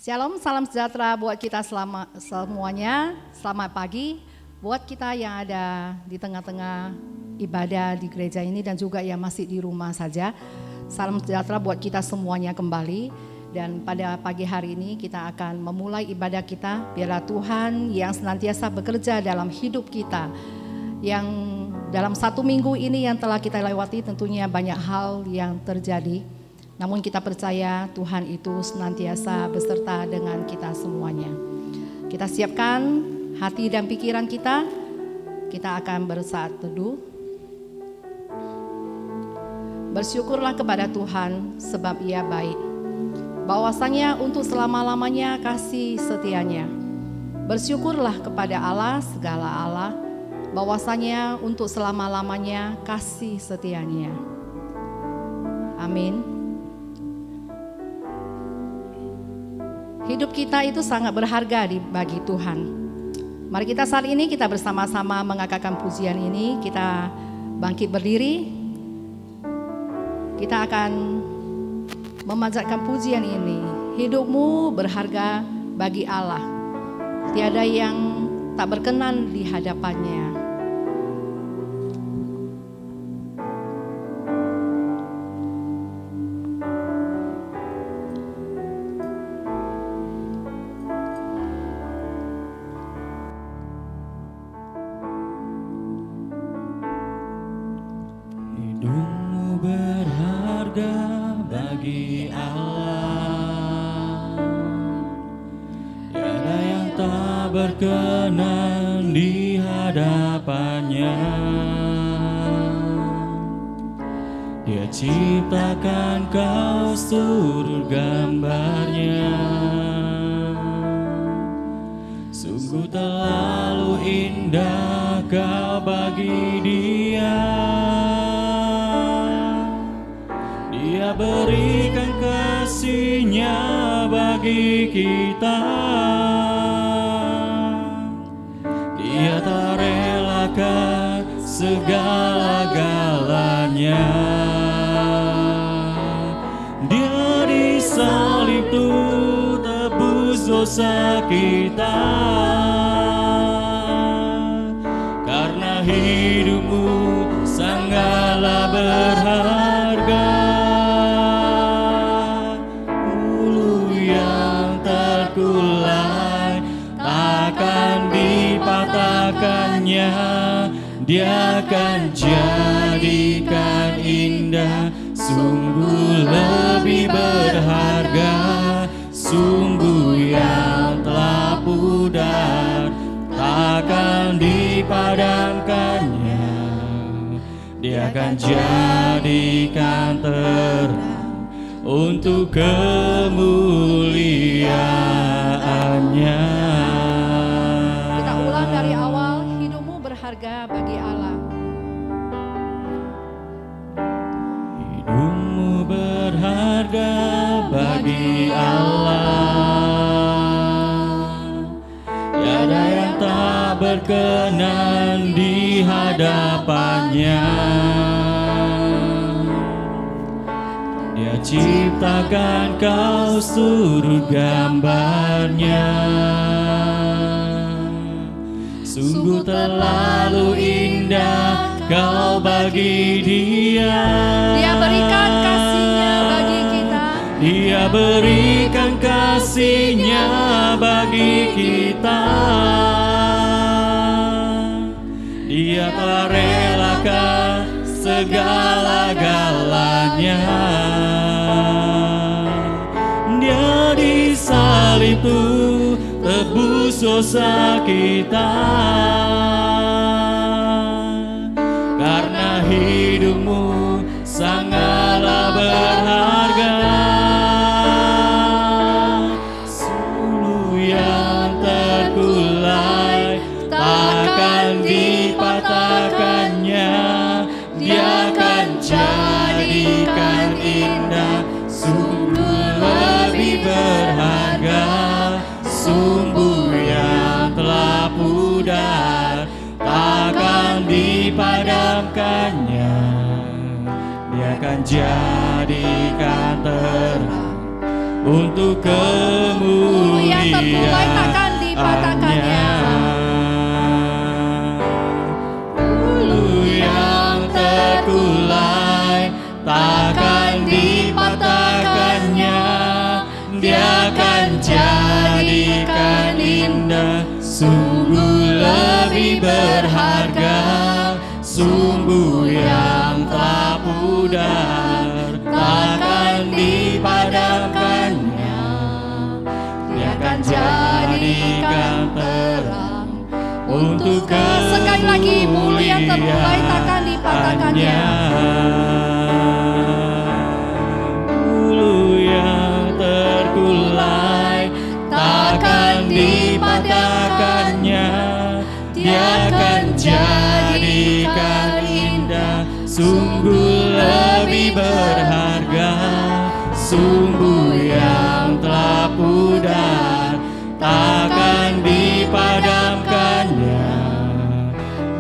Shalom, salam sejahtera buat kita semuanya. Selamat pagi buat kita yang ada di tengah-tengah ibadah di gereja ini dan juga yang masih di rumah saja. Salam sejahtera buat kita semuanya kembali. Dan pada pagi hari ini kita akan memulai ibadah kita. Biarlah Tuhan yang senantiasa bekerja dalam hidup kita. Yang dalam satu minggu ini yang telah kita lewati tentunya banyak hal yang terjadi. Namun kita percaya Tuhan itu senantiasa beserta dengan kita semuanya. Kita siapkan hati dan pikiran kita. Kita akan bersaat teduh. Bersyukurlah kepada Tuhan sebab Ia baik. Bahwasanya untuk selama-lamanya kasih setianya. Bersyukurlah kepada Allah segala Allah. Bahwasanya untuk selama-lamanya kasih setianya. Amin. Hidup kita itu sangat berharga bagi Tuhan. Mari kita saat ini kita bersama-sama mengangkatkan pujian ini. Kita bangkit berdiri. Kita akan memanjatkan pujian ini. Hidupmu berharga bagi Allah. Tiada yang tak berkenan di hadapannya. Bagi Allah, tiada yang tak berkenan di hadapannya. Dia ciptakan kau seluruh gambarnya. Sungguh terlalu indah kau bagi Dia. Dia berikan kasih-Nya bagi kita. Dia tak relakan segala-galanya. Dia disalib tuh tebus dosa kita. Karena hidupmu sangatlah berharga. Dia akan jadikan indah, sungguh lebih berharga, sungguh yang telah pudar, takkan dipadamkannya. Dia akan jadikan terang untuk kemuliaan-Nya. Kita ulang dari awal. Berharga bagi Allah. Hidupmu berharga bagi Allah. Tiada yang tak berkenan di hadapannya. Dia ciptakan kau seluruh gambarnya. Sungguh terlalu indah kau bagi Dia. Dia berikan kasih-Nya bagi kita. Dia berikan kasih-Nya bagi kita. Dia telah relakan segala-galanya. Dia disalib tuh tebus dosa kita. Karena hidupmu sangatlah berharga. Sungguh yang terkulai takkan dipatahkannya. Dia akan jadikan indah, sungguh lebih berharga. Sumbu yang telah pudar takkan dipadamkannya. Dia akan jadikan terang untuk yang terkulai takkan dipatahkannya. Ulu yang terkulai takkan dipatahkannya. Dia akan jadikan indah, sungguh lebih berharga, sumbu yang telah pudar takkan dipadamkannya. Dia akan jadikan terang untuk Sekali lagi, bulu yang terkulai takkan dipatahkannya. Bulu yang terkulai takkan dipatahkannya. Dia akan jadikan indah, sungguh lebih berharga, sumbu yang telah pudar takkan dipadamkannya.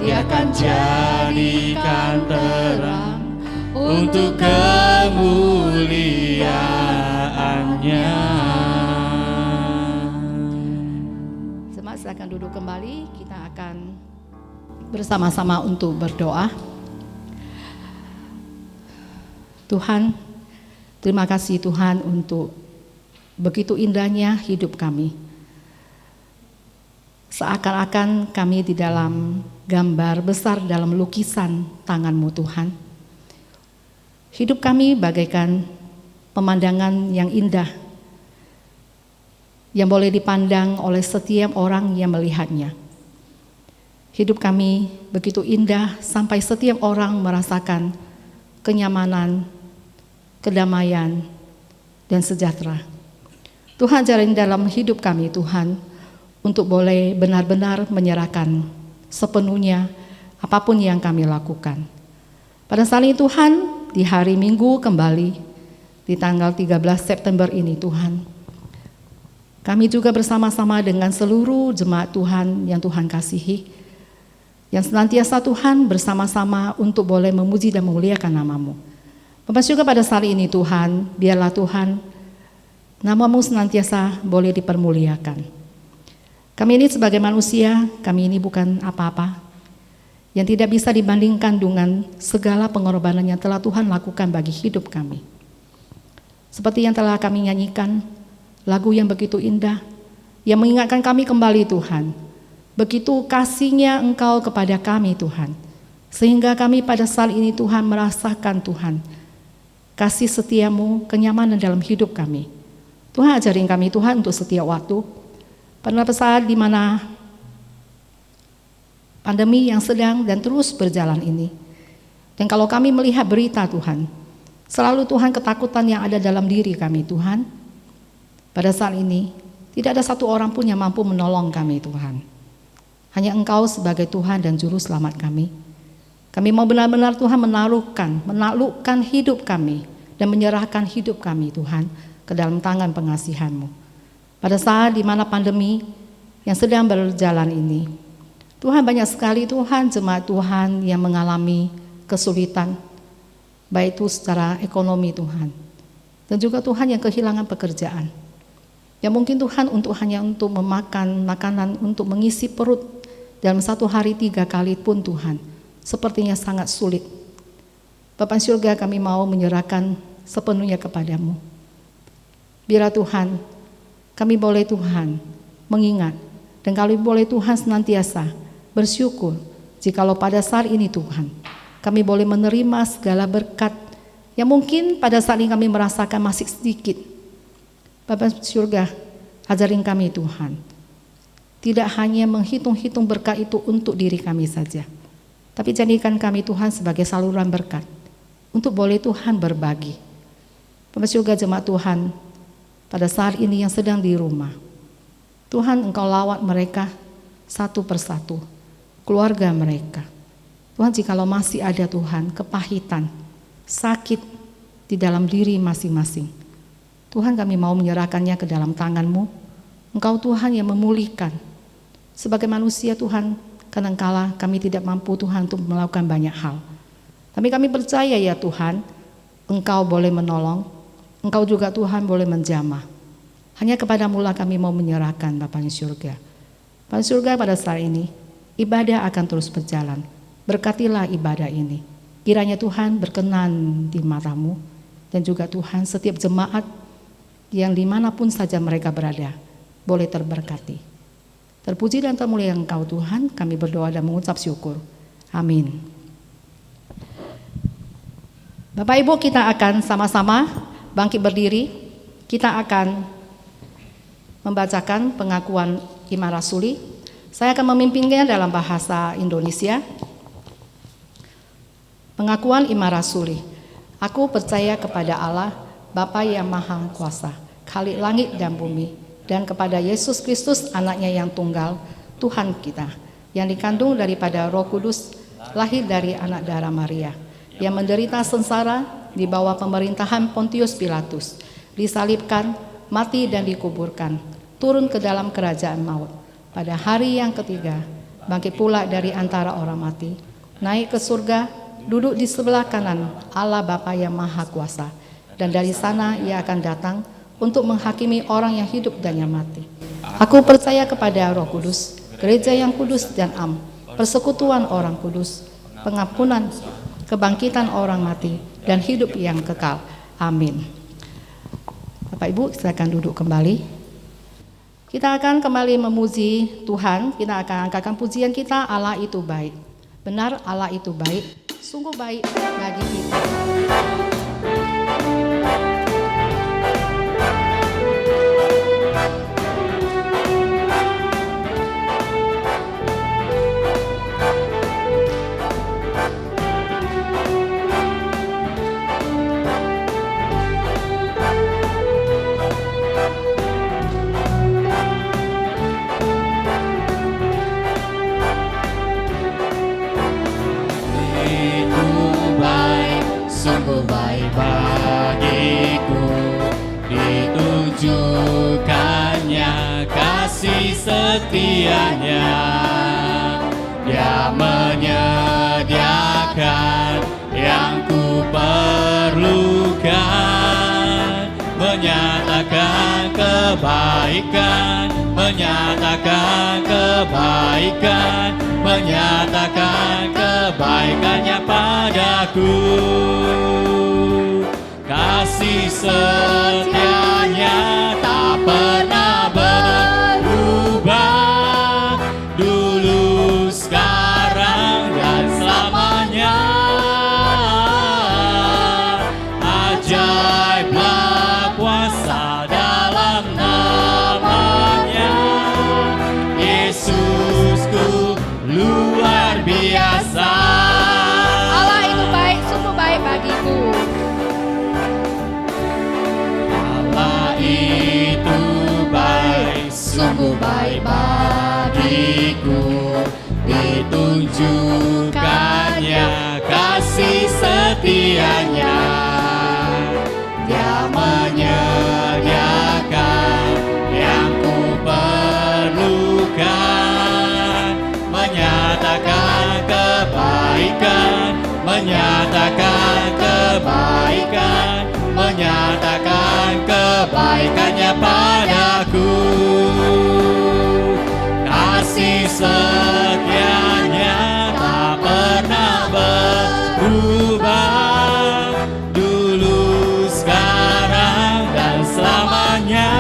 Dia akan jadikan terang untuk kemuliaannya. Jemaat silakan duduk kembali. Kita akan bersama-sama untuk berdoa. Tuhan, terima kasih Tuhan untuk begitu indahnya hidup kami. Seakan-akan kami di dalam gambar besar dalam lukisan tangan-Mu Tuhan. Hidup kami bagaikan pemandangan yang indah, yang boleh dipandang oleh setiap orang yang melihatnya. Hidup kami begitu indah sampai setiap orang merasakan kenyamanan, kedamaian, dan sejahtera. Tuhan ajarin dalam hidup kami Tuhan, untuk boleh benar-benar menyerahkan sepenuhnya apapun yang kami lakukan. Pada saat ini Tuhan, di hari Minggu kembali, di tanggal 13 September ini Tuhan, kami juga bersama-sama dengan seluruh jemaat Tuhan yang Tuhan kasihi, yang senantiasa Tuhan bersama-sama untuk boleh memuji dan memuliakan nama-Mu. Bapak juga pada saat ini Tuhan, biarlah Tuhan, nama-Mu senantiasa boleh dipermuliakan. Kami ini sebagai manusia, kami ini bukan apa-apa yang tidak bisa dibandingkan dengan segala pengorbanan yang telah Tuhan lakukan bagi hidup kami. Seperti yang telah kami nyanyikan, lagu yang begitu indah, yang mengingatkan kami kembali Tuhan, begitu kasih-Nya Engkau kepada kami Tuhan, sehingga kami pada saat ini Tuhan merasakan Tuhan, kasih setia-Mu, kenyamanan dalam hidup kami. Tuhan ajarin kami Tuhan untuk setiap waktu, pada saat di mana pandemi yang sedang dan terus berjalan ini. Dan kalau kami melihat berita Tuhan, selalu Tuhan ketakutan yang ada dalam diri kami Tuhan. Pada saat ini, tidak ada satu orang pun yang mampu menolong kami Tuhan. Hanya Engkau sebagai Tuhan dan Juru Selamat kami. Kami mau benar-benar Tuhan menaklukkan hidup kami dan menyerahkan hidup kami Tuhan ke dalam tangan pengasihan-Mu. Pada saat di mana pandemi yang sedang berjalan ini, Tuhan banyak sekali Tuhan jemaat Tuhan yang mengalami kesulitan, baik itu secara ekonomi Tuhan, dan juga Tuhan yang kehilangan pekerjaan. Ya mungkin Tuhan hanya untuk memakan makanan untuk mengisi perut dalam satu hari 3 kali pun Tuhan, sepertinya sangat sulit. Bapa surga, kami mau menyerahkan sepenuhnya kepadamu. Biarlah Tuhan, kami boleh Tuhan mengingat, dan kami boleh Tuhan senantiasa bersyukur jikalau pada saat ini Tuhan, kami boleh menerima segala berkat yang mungkin pada saat ini kami merasakan masih sedikit. Bapa surga, ajarin kami Tuhan, tidak hanya menghitung-hitung berkat itu untuk diri kami saja, tapi jadikan kami Tuhan sebagai saluran berkat untuk boleh Tuhan berbagi. Bapa surga, jemaat Tuhan pada saat ini yang sedang di rumah, Tuhan Engkau lawat mereka satu persatu, keluarga mereka. Tuhan, jikalau masih ada Tuhan kepahitan, sakit di dalam diri masing-masing, Tuhan kami mau menyerahkannya ke dalam tangan-Mu. Engkau Tuhan yang memulihkan. Sebagai manusia Tuhan, kadangkala kami tidak mampu Tuhan untuk melakukan banyak hal. Tapi kami percaya ya Tuhan, Engkau boleh menolong, Engkau juga Tuhan boleh menjamah. Hanya kepadamu lah kami mau menyerahkan Bapa di surga. Bapa di surga, pada saat ini ibadah akan terus berjalan. Berkatilah ibadah ini. Kiranya Tuhan berkenan di matamu, dan juga Tuhan setiap jemaat yang dimanapun saja mereka berada boleh terberkati. Terpuji dan termulia Engkau Tuhan, kami berdoa dan mengucap syukur. Amin. Bapak Ibu, kita akan sama-sama bangkit berdiri. Kita akan membacakan pengakuan iman rasuli. Saya akan memimpinnya dalam bahasa Indonesia. Pengakuan iman rasuli. Aku percaya kepada Allah, Bapa yang Maha Kuasa, Khalik langit dan bumi, dan kepada Yesus Kristus, anaknya yang tunggal, Tuhan kita, yang dikandung daripada Roh Kudus, lahir dari anak darah Maria, yang menderita sengsara di bawah pemerintahan Pontius Pilatus, disalibkan, mati dan dikuburkan, turun ke dalam kerajaan maut. Pada hari yang ketiga, bangkit pula dari antara orang mati, naik ke surga, duduk di sebelah kanan Allah Bapa yang Maha Kuasa, dan dari sana Ia akan datang untuk menghakimi orang yang hidup dan yang mati. Aku percaya kepada Roh Kudus, gereja yang kudus dan am, persekutuan orang kudus, pengampunan, kebangkitan orang mati, dan hidup yang kekal. Amin. Bapak Ibu, silakan duduk kembali. Kita akan kembali memuji Tuhan. Kita akan angkatkan pujian kita, Allah itu baik. Benar, Allah itu baik, sungguh baik bagi kita. Sungguh baik bagiku, ditunjukkannya kasih setianya. Dia menyediakan yang ku perlukan, menyatakan kebaikan, menyatakan kebaikan, menyatakan kebaikannya padaku. Kasih setianya tak pernah berubah, dulu, sekarang, dan selamanya. Ajaiblah kuasa dalam namanya. Yesusku luar biasa. Allah itu baik, sungguh baik bagiku. Allah itu baik, sungguh baik bagiku, ditunjukkannya kasih setianya. Dia menyediakan yang ku perlukan, menyatakan kebaikan, menyatakan kebaikan, menyatakan kebaikannya padaku. Kasih setianya tak pernah berubah, dulu, sekarang, dan selamanya.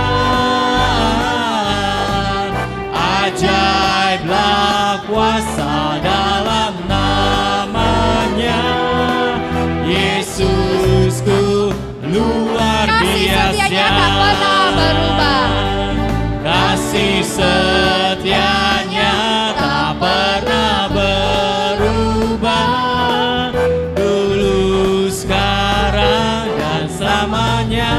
Ajaiblah kuasa dalam namanya. Yesusku luar biasa. Kasih setianya tak pernah berubah. Kasih setianya tak pernah berubah, dulu, sekarang, dan selamanya.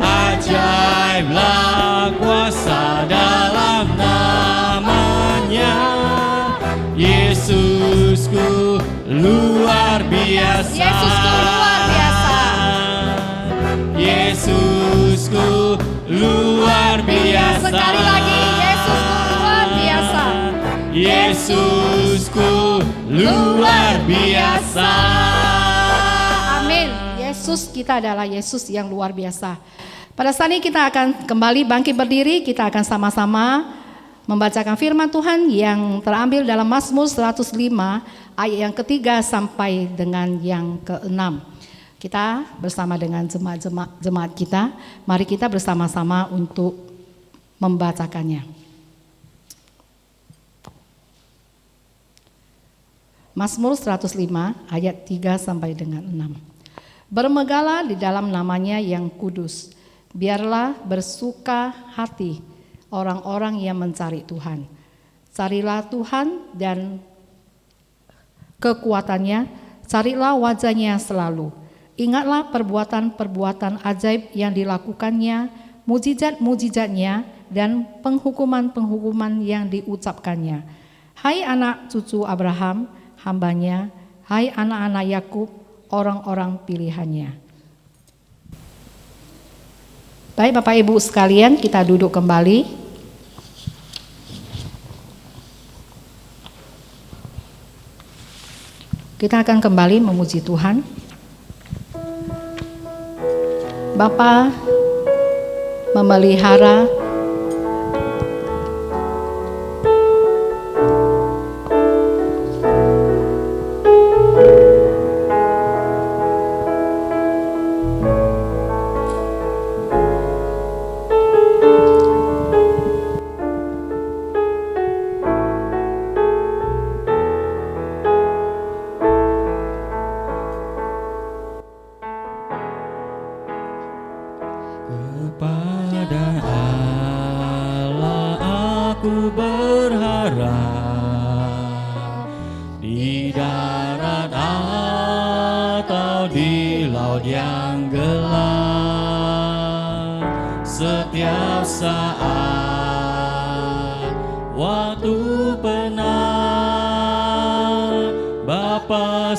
Ajaiblah kuasa dalam namanya. Yesusku luar biasa. Yesusku luar biasa. Yesusku luar biasa. Sekali lagi, Yesusku luar biasa. Yesusku luar biasa. Amin. Yesus Yesus, kita adalah Yesus yang luar biasa. Pada saat ini kita akan kembali bangkit berdiri, kita akan sama-sama membacakan firman Tuhan yang terambil dalam Mazmur 105 ayat yang ketiga sampai dengan yang keenam. Kita bersama dengan jemaat kita, mari kita bersama-sama untuk membacakannya. Mazmur 105 ayat 3 sampai dengan 6. Bermegalah di dalam namanya yang kudus, biarlah bersuka hati orang-orang yang mencari Tuhan. Carilah Tuhan dan kekuatannya, carilah wajahnya selalu. Ingatlah perbuatan-perbuatan ajaib yang dilakukannya, mujizat-mujizatnya, dan penghukuman-penghukuman yang diucapkannya. Hai anak cucu Abraham, hambanya, hai anak-anak Yakub, orang-orang pilihannya. Baik Bapak Ibu sekalian, kita duduk kembali. Kita akan kembali memuji Tuhan. Bapa memelihara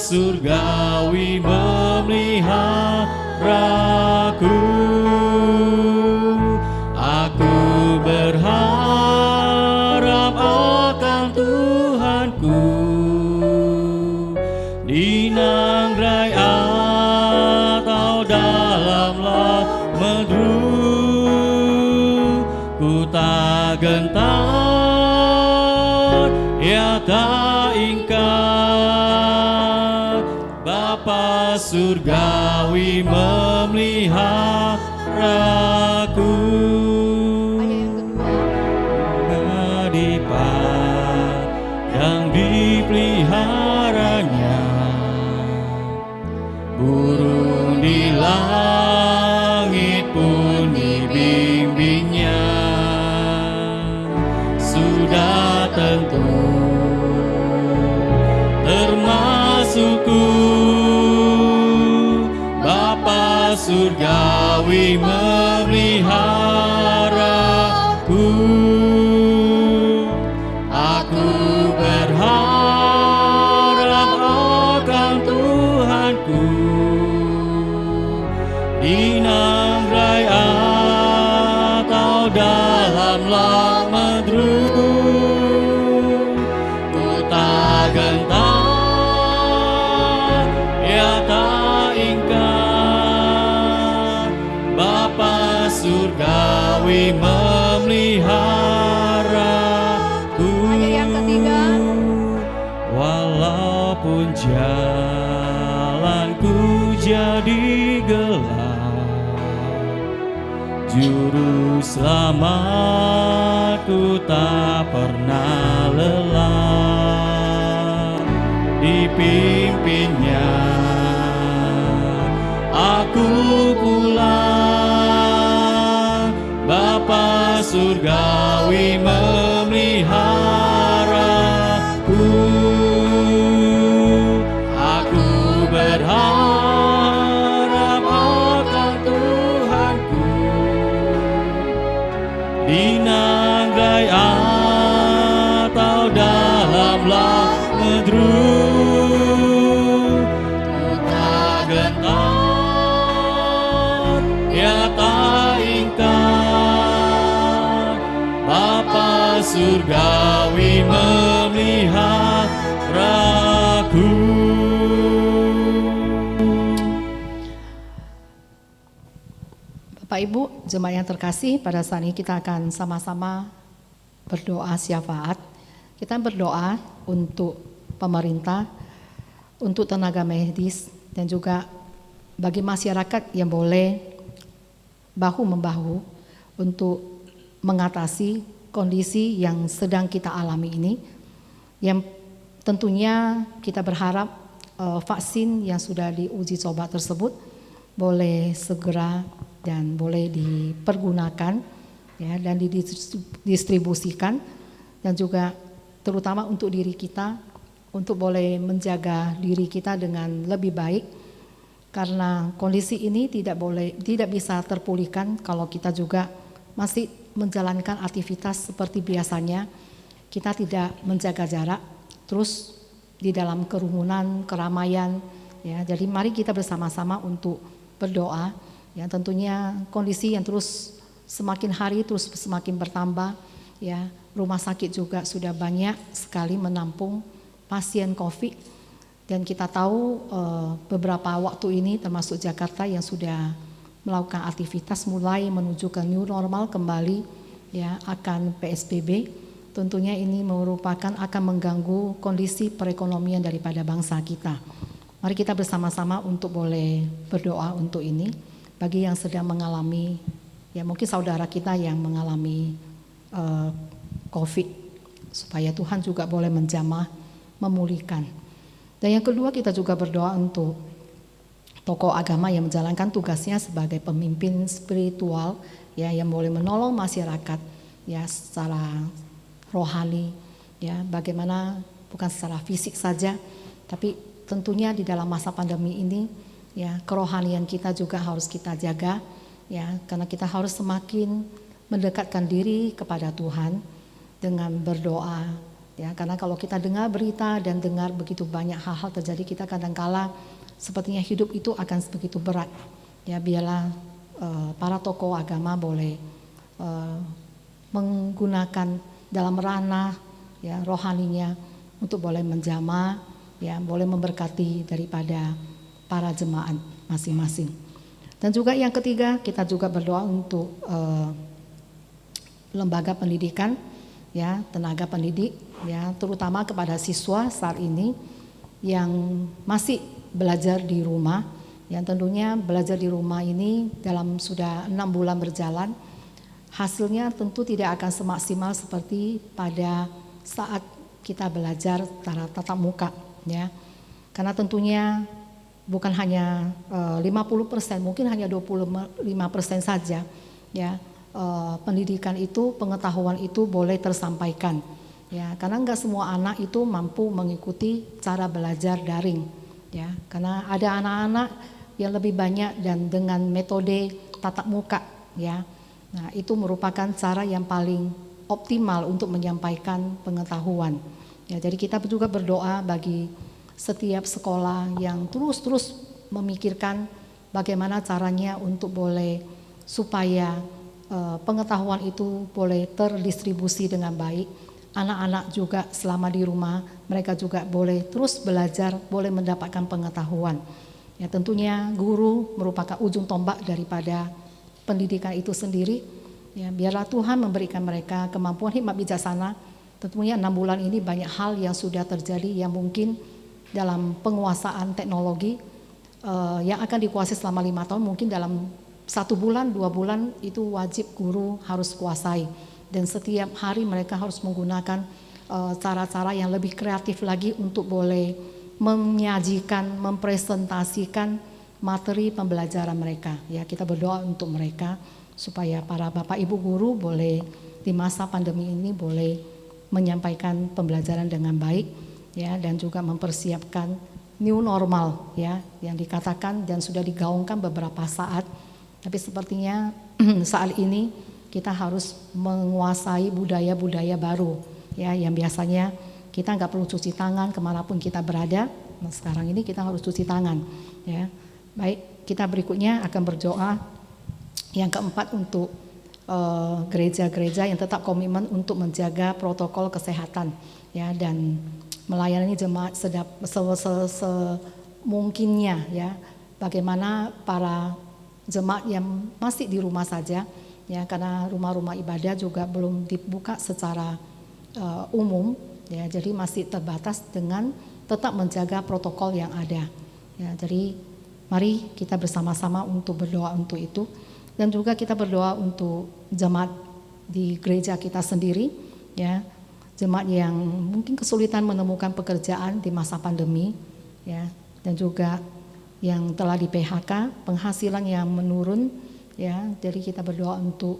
surgawi memeliharaku. Aku berharap akan Tuhanku, di nangrai atau dalam lemedru, ku tak gentar, ya tak ingkar. Bapa surgawi memeliharaku. Ngadipat yang dipeliharanya, burung di langit pun dibimbingnya. Sudah tentu termasukku, Bapa surgawi memeliharaku. Aku berharap akan Tuhanku, di nangrai atau dalam lemedru, ku tak gentar, ya tak ingkar. Bapa surgawi memeliharaku. Ayat yang ketiga. Walaupun jalanku jadi gelap, juru selamatku tak pernah lelah. Dipimpinnya aku pulang, Bapa surgawi memeliharaku. Aku berharap akan Tuhanku, di nangrai atau dalam lemedru, ku tak gentar, ya tak ingkar. Bapa surgawi memeliharaku. Bapak Ibu, jemaat yang terkasih, pada saat ini kita akan sama-sama berdoa syafaat. Kita berdoa untuk pemerintah, untuk tenaga medis, dan juga bagi masyarakat yang boleh bahu-membahu untuk mengatasi kondisi yang sedang kita alami ini. Yang tentunya kita berharap vaksin yang sudah diuji coba tersebut boleh segera dan boleh dipergunakan ya, dan didistribusikan, dan juga terutama untuk diri kita, untuk boleh menjaga diri kita dengan lebih baik, karena kondisi ini tidak bisa terpulihkan kalau kita juga masih menjalankan aktivitas seperti biasanya. Kita tidak menjaga jarak, terus di dalam kerumunan, keramaian ya. Jadi mari kita bersama-sama untuk berdoa ya, tentunya kondisi yang terus semakin hari terus semakin bertambah ya. Rumah sakit juga sudah banyak sekali menampung pasien COVID, dan kita tahu beberapa waktu ini termasuk Jakarta yang sudah melakukan aktivitas mulai menuju ke new normal kembali ya, akan PSBB. Tentunya ini merupakan akan mengganggu kondisi perekonomian daripada bangsa kita. Mari kita bersama-sama untuk boleh berdoa untuk ini. Bagi yang sedang mengalami, ya mungkin saudara kita yang mengalami COVID, supaya Tuhan juga boleh menjamah, memulihkan. Dan yang kedua, kita juga berdoa untuk tokoh agama yang menjalankan tugasnya sebagai pemimpin spiritual ya, yang boleh menolong masyarakat ya secara rohani ya, bagaimana bukan secara fisik saja, tapi tentunya di dalam masa pandemi ini ya, kerohanian kita juga harus kita jaga ya, karena kita harus semakin mendekatkan diri kepada Tuhan dengan berdoa ya, karena kalau kita dengar berita dan dengar begitu banyak hal-hal terjadi, kita kadang-kala sepertinya hidup itu akan begitu berat ya. Biarlah para tokoh agama boleh menggunakan dalam ranah ya rohaninya untuk boleh menjamah ya, boleh memberkati daripada para jemaat masing-masing. Dan juga yang ketiga, kita juga berdoa untuk lembaga pendidikan ya, tenaga pendidik ya, terutama kepada siswa saat ini yang masih belajar di rumah. Yang tentunya belajar di rumah ini dalam sudah 6 bulan berjalan, hasilnya tentu tidak akan semaksimal seperti pada saat kita belajar secara tatap muka ya. Karena tentunya bukan hanya 50%, mungkin hanya 25% saja ya, pendidikan itu, pengetahuan itu boleh tersampaikan ya, karena enggak semua anak itu mampu mengikuti cara belajar daring ya, karena ada anak-anak yang lebih banyak dan dengan metode tatap muka ya. Nah, itu merupakan cara yang paling optimal untuk menyampaikan pengetahuan ya. Jadi kita juga berdoa bagi setiap sekolah yang terus memikirkan bagaimana caranya untuk boleh supaya pengetahuan itu boleh terdistribusi dengan baik. Anak-anak juga selama di rumah mereka juga boleh terus belajar, boleh mendapatkan pengetahuan. Ya, tentunya guru merupakan ujung tombak daripada pendidikan itu sendiri. Ya, biarlah Tuhan memberikan mereka kemampuan hikmat bijaksana. Tentunya 6 bulan ini banyak hal yang sudah terjadi yang mungkin dalam penguasaan teknologi yang akan dikuasai selama 5 tahun, mungkin dalam 1 bulan, 2 bulan itu wajib guru harus kuasai. Dan setiap hari mereka harus menggunakan cara-cara yang lebih kreatif lagi untuk boleh menyajikan, mempresentasikan materi pembelajaran mereka. Ya, kita berdoa untuk mereka supaya para bapak ibu guru boleh di masa pandemi ini boleh menyampaikan pembelajaran dengan baik ya, dan juga mempersiapkan new normal ya, yang dikatakan dan sudah digaungkan beberapa saat. Tapi sepertinya saat ini kita harus menguasai budaya-budaya baru ya, yang biasanya kita nggak perlu cuci tangan kemanapun kita berada. Nah, sekarang ini kita harus cuci tangan ya. Baik, kita berikutnya akan berdoa yang keempat untuk gereja-gereja yang tetap komitmen untuk menjaga protokol kesehatan ya, dan melayani jemaat semungkinnya ya. Bagaimana para jemaat yang masih di rumah saja, ya, karena rumah-rumah ibadah juga belum dibuka secara umum, ya, jadi masih terbatas dengan tetap menjaga protokol yang ada. Ya, jadi mari kita bersama-sama untuk berdoa untuk itu, dan juga kita berdoa untuk jemaat di gereja kita sendiri, ya, jemaat yang mungkin kesulitan menemukan pekerjaan di masa pandemi, ya, dan juga yang telah di PHK, penghasilan yang menurun, ya. Jadi kita berdoa untuk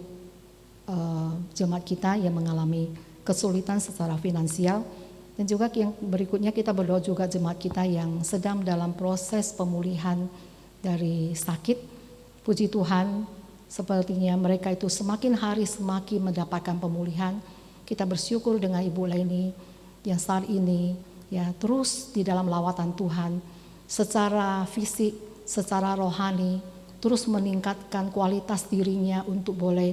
jemaat kita yang mengalami kesulitan secara finansial, dan juga yang berikutnya kita berdoa juga jemaat kita yang sedang dalam proses pemulihan dari sakit. Puji Tuhan, sepertinya mereka itu semakin hari semakin mendapatkan pemulihan. Kita bersyukur dengan Ibu Leni yang saat ini, ya, terus di dalam lawatan Tuhan, secara fisik, secara rohani, terus meningkatkan kualitas dirinya untuk boleh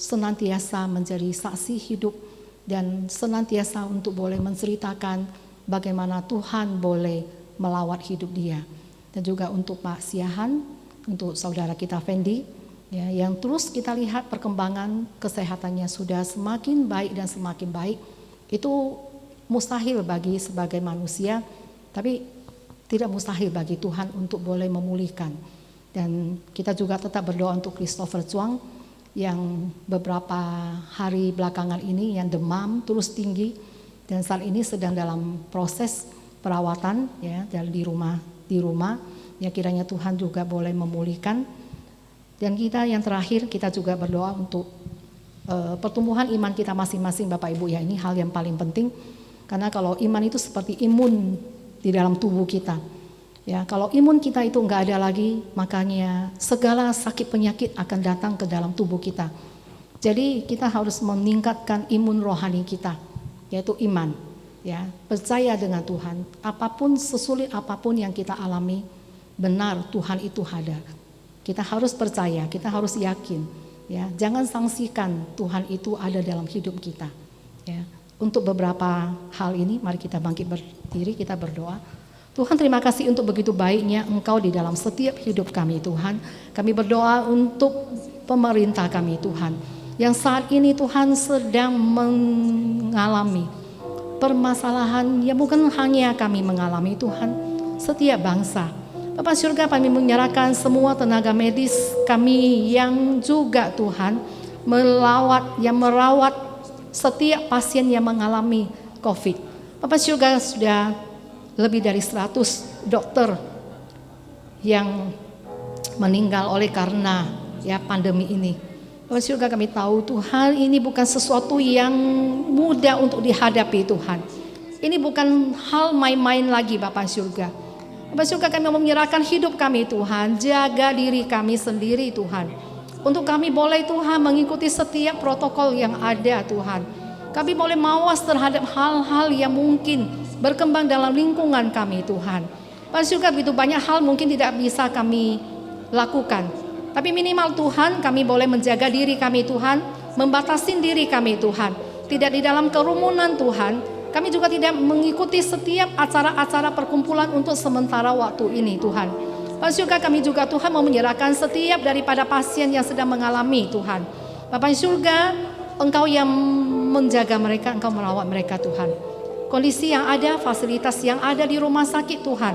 senantiasa menjadi saksi hidup dan senantiasa untuk boleh menceritakan bagaimana Tuhan boleh melawat hidup dia. Dan juga untuk Pak Siahan, untuk saudara kita Fendi, ya, yang terus kita lihat perkembangan kesehatannya sudah semakin baik dan semakin baik. Itu mustahil bagi sebagai manusia, tapi tidak mustahil bagi Tuhan untuk boleh memulihkan. Dan kita juga tetap berdoa untuk Christopher Chuang yang beberapa hari belakangan ini yang demam terus tinggi dan saat ini sedang dalam proses perawatan, ya, di rumah, ya, kiranya Tuhan juga boleh memulihkan. Dan kita yang terakhir, kita juga berdoa untuk pertumbuhan iman kita masing-masing, Bapak Ibu, ya, ini hal yang paling penting, karena kalau iman itu seperti imun di dalam tubuh kita, ya, kalau imun kita itu enggak ada lagi, makanya segala sakit penyakit akan datang ke dalam tubuh kita. Jadi kita harus meningkatkan imun rohani kita, yaitu iman, ya, percaya dengan Tuhan. Apapun, sesulit apapun yang kita alami, benar Tuhan itu ada. Kita harus percaya, kita harus yakin, ya, jangan sangsikan Tuhan itu ada dalam hidup kita, ya. Untuk beberapa hal ini, mari kita bangkit berdiri, kita berdoa. Tuhan, terima kasih untuk begitu baiknya Engkau di dalam setiap hidup kami, Tuhan. Kami berdoa untuk pemerintah kami, Tuhan, yang saat ini Tuhan sedang mengalami permasalahan yang bukan hanya kami mengalami, Tuhan, setiap bangsa. Bapak surga, kami menyerahkan semua tenaga medis kami yang juga Tuhan merawat setiap pasien yang mengalami COVID. Bapak surga, sudah lebih dari 100 dokter yang meninggal oleh karena, ya, pandemi ini. Bapak surga, kami tahu Tuhan, ini bukan sesuatu yang mudah untuk dihadapi, Tuhan. Ini bukan hal main-main lagi, Bapak surga. Bapak surga, kami mau menyerahkan hidup kami, Tuhan. Jaga diri kami sendiri, Tuhan. Untuk kami boleh, Tuhan, mengikuti setiap protokol yang ada, Tuhan. Kami boleh mawas terhadap hal-hal yang mungkin berkembang dalam lingkungan kami, Tuhan. Bapak surga, begitu banyak hal mungkin tidak bisa kami lakukan, tapi minimal Tuhan, kami boleh menjaga diri kami, Tuhan, membatasi diri kami, Tuhan, tidak di dalam kerumunan, Tuhan. Kami juga tidak mengikuti setiap acara-acara perkumpulan untuk sementara waktu ini, Tuhan. Bapak surga, kami juga Tuhan mau menyerahkan setiap daripada pasien yang sedang mengalami, Tuhan. Bapak surga, Engkau yang menjaga mereka, Engkau merawat mereka, Tuhan. Kondisi yang ada, fasilitas yang ada di rumah sakit, Tuhan.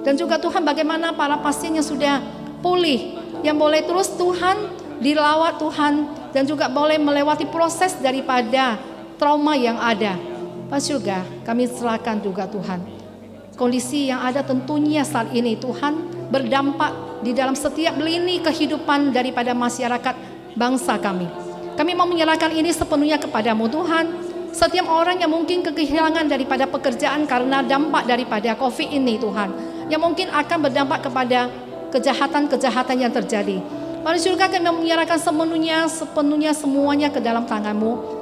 Dan juga Tuhan, bagaimana para pasien yang sudah pulih, yang boleh terus Tuhan dirawat, Tuhan, dan juga boleh melewati proses daripada trauma yang ada. Pak surga, kami serahkan juga Tuhan. Kondisi yang ada tentunya saat ini, Tuhan, berdampak di dalam setiap lini kehidupan daripada masyarakat bangsa kami. Kami mau menyerahkan ini sepenuhnya kepadamu, Tuhan. Setiap orang yang mungkin kehilangan daripada pekerjaan karena dampak daripada COVID ini, Tuhan, yang mungkin akan berdampak kepada kejahatan-kejahatan yang terjadi. Pada surga, kami menyerahkan sepenuhnya semuanya ke dalam tangan-Mu.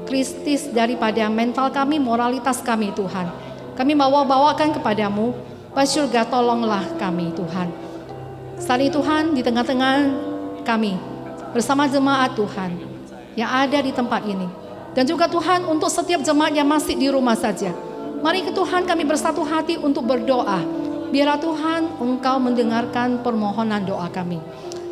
Kristis daripada mental kami, moralitas kami, Tuhan, kami bawakan kepadamu. Pada surga, tolonglah kami, Tuhan. Saat ini, Tuhan, di tengah-tengah kami bersama jemaat, Tuhan, yang ada di tempat ini. Dan juga Tuhan, untuk setiap jemaat yang masih di rumah saja, mari ke Tuhan, kami bersatu hati untuk berdoa. Biarlah Tuhan, Engkau mendengarkan permohonan doa kami.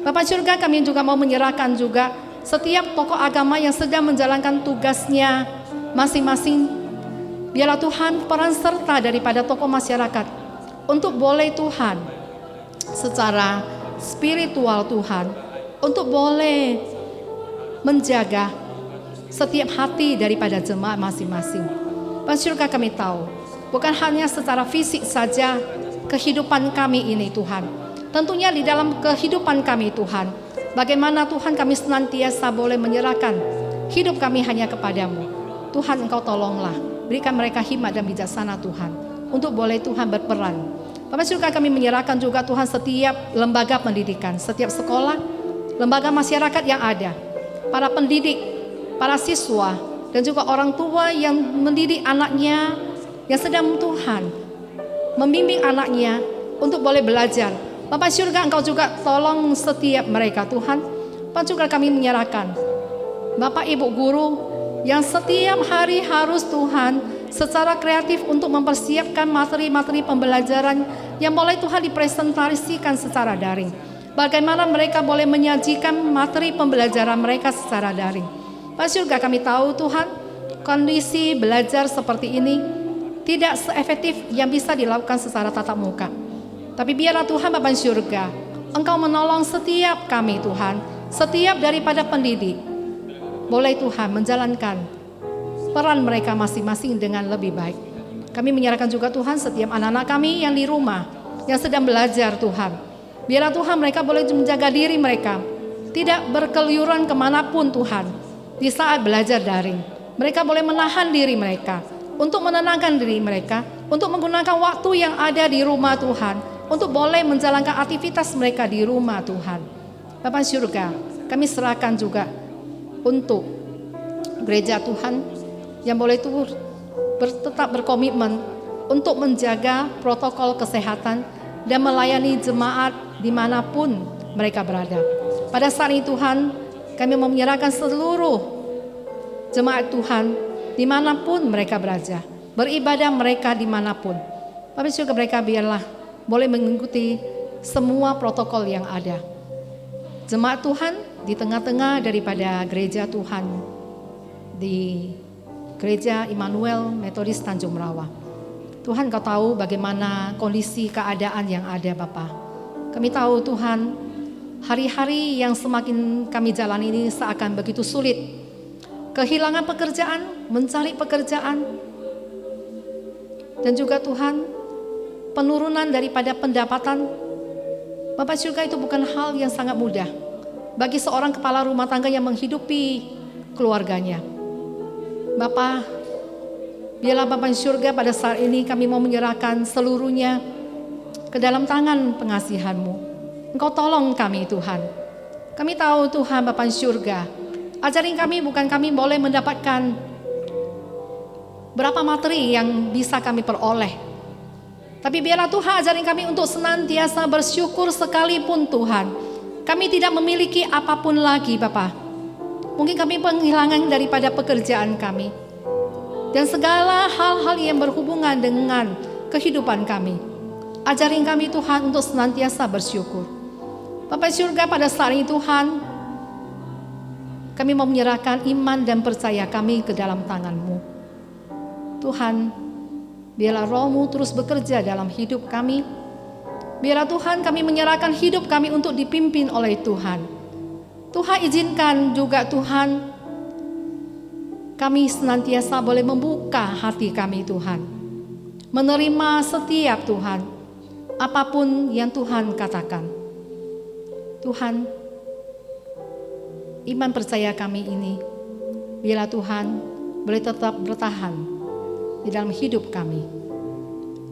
Bapak surga, kami juga mau menyerahkan juga setiap tokoh agama yang sedang menjalankan tugasnya masing-masing. Biarlah Tuhan peran serta daripada tokoh masyarakat untuk boleh Tuhan secara spiritual Tuhan, untuk boleh menjaga setiap hati daripada jemaat masing-masing. Bapak surga, kami tahu bukan hanya secara fisik saja kehidupan kami ini Tuhan, tentunya di dalam kehidupan kami Tuhan, bagaimana Tuhan kami senantiasa boleh menyerahkan hidup kami hanya kepadamu. Tuhan, Engkau tolonglah, berikan mereka hikmat dan bijaksana Tuhan, untuk boleh Tuhan berperan. Bapak surga, kami menyerahkan juga Tuhan setiap lembaga pendidikan, setiap sekolah, lembaga masyarakat yang ada, para pendidik, para siswa, dan juga orang tua yang mendidik anaknya, yang sedang Tuhan membimbing anaknya untuk boleh belajar. Bapak surga, Engkau juga tolong setiap mereka Tuhan. Bapak juga kami menyerahkan Bapak Ibu guru yang setiap hari harus Tuhan secara kreatif untuk mempersiapkan materi-materi pembelajaran yang boleh Tuhan dipresentasikan secara daring. Bagaimana mereka boleh menyajikan materi pembelajaran mereka secara daring. Bapak surga, kami tahu Tuhan, kondisi belajar seperti ini tidak seefektif yang bisa dilakukan secara tatap muka. Tapi biarlah Tuhan Bapa surga, Engkau menolong setiap kami Tuhan, setiap daripada pendidik, boleh Tuhan menjalankan peran mereka masing-masing dengan lebih baik. Kami menyerahkan juga Tuhan setiap anak-anak kami yang di rumah, yang sedang belajar Tuhan. Biarlah Tuhan mereka boleh menjaga diri mereka, tidak berkeluyuran kemanapun Tuhan. Di saat belajar daring, mereka boleh menahan diri mereka, untuk menenangkan diri mereka, untuk menggunakan waktu yang ada di rumah Tuhan, untuk boleh menjalankan aktivitas mereka di rumah Tuhan. Bapak surga, kami serahkan juga untuk gereja Tuhan yang boleh tetap berkomitmen untuk menjaga protokol kesehatan dan melayani jemaat dimanapun mereka berada. Pada saat ini Tuhan, kami mau menyerahkan seluruh jemaat Tuhan dimanapun mereka berada, beribadah mereka dimanapun. Bapak juga mereka biarlah boleh mengikuti semua protokol yang ada. Jemaat Tuhan di tengah-tengah daripada gereja Tuhan di Gereja Immanuel Metodis Tanjung Merawa. Tuhan, Kau tahu bagaimana kondisi keadaan yang ada Bapa. Kami tahu Tuhan, hari-hari yang semakin kami jalani ini seakan begitu sulit. Kehilangan pekerjaan, mencari pekerjaan, dan juga Tuhan penurunan daripada pendapatan. Bapak surga, itu bukan hal yang sangat mudah bagi seorang kepala rumah tangga yang menghidupi keluarganya. Bapak, biarlah Bapak surga pada saat ini kami mau menyerahkan seluruhnya ke dalam tangan pengasihan-Mu. Engkau tolong kami Tuhan. Kami tahu Tuhan Bapak surga, ajarin kami, bukan kami boleh mendapatkan berapa materi yang bisa kami peroleh. Tapi biarlah Tuhan ajarin kami untuk senantiasa bersyukur sekalipun Tuhan. Kami tidak memiliki apapun lagi Bapa. Mungkin kami penghilangan daripada pekerjaan kami. Dan segala hal-hal yang berhubungan dengan kehidupan kami. Ajarin kami Tuhan untuk senantiasa bersyukur. Bapak surga, pada saat ini Tuhan, kami mau menyerahkan iman dan percaya kami ke dalam tangan-Mu. Tuhan, biarlah Roh-Mu terus bekerja dalam hidup kami. Biarlah Tuhan kami menyerahkan hidup kami untuk dipimpin oleh Tuhan. Tuhan izinkan juga Tuhan, kami senantiasa boleh membuka hati kami Tuhan. Menerima setiap Tuhan, apapun yang Tuhan katakan. Tuhan, iman percaya kami ini, biarlah Tuhan boleh tetap bertahan di dalam hidup kami.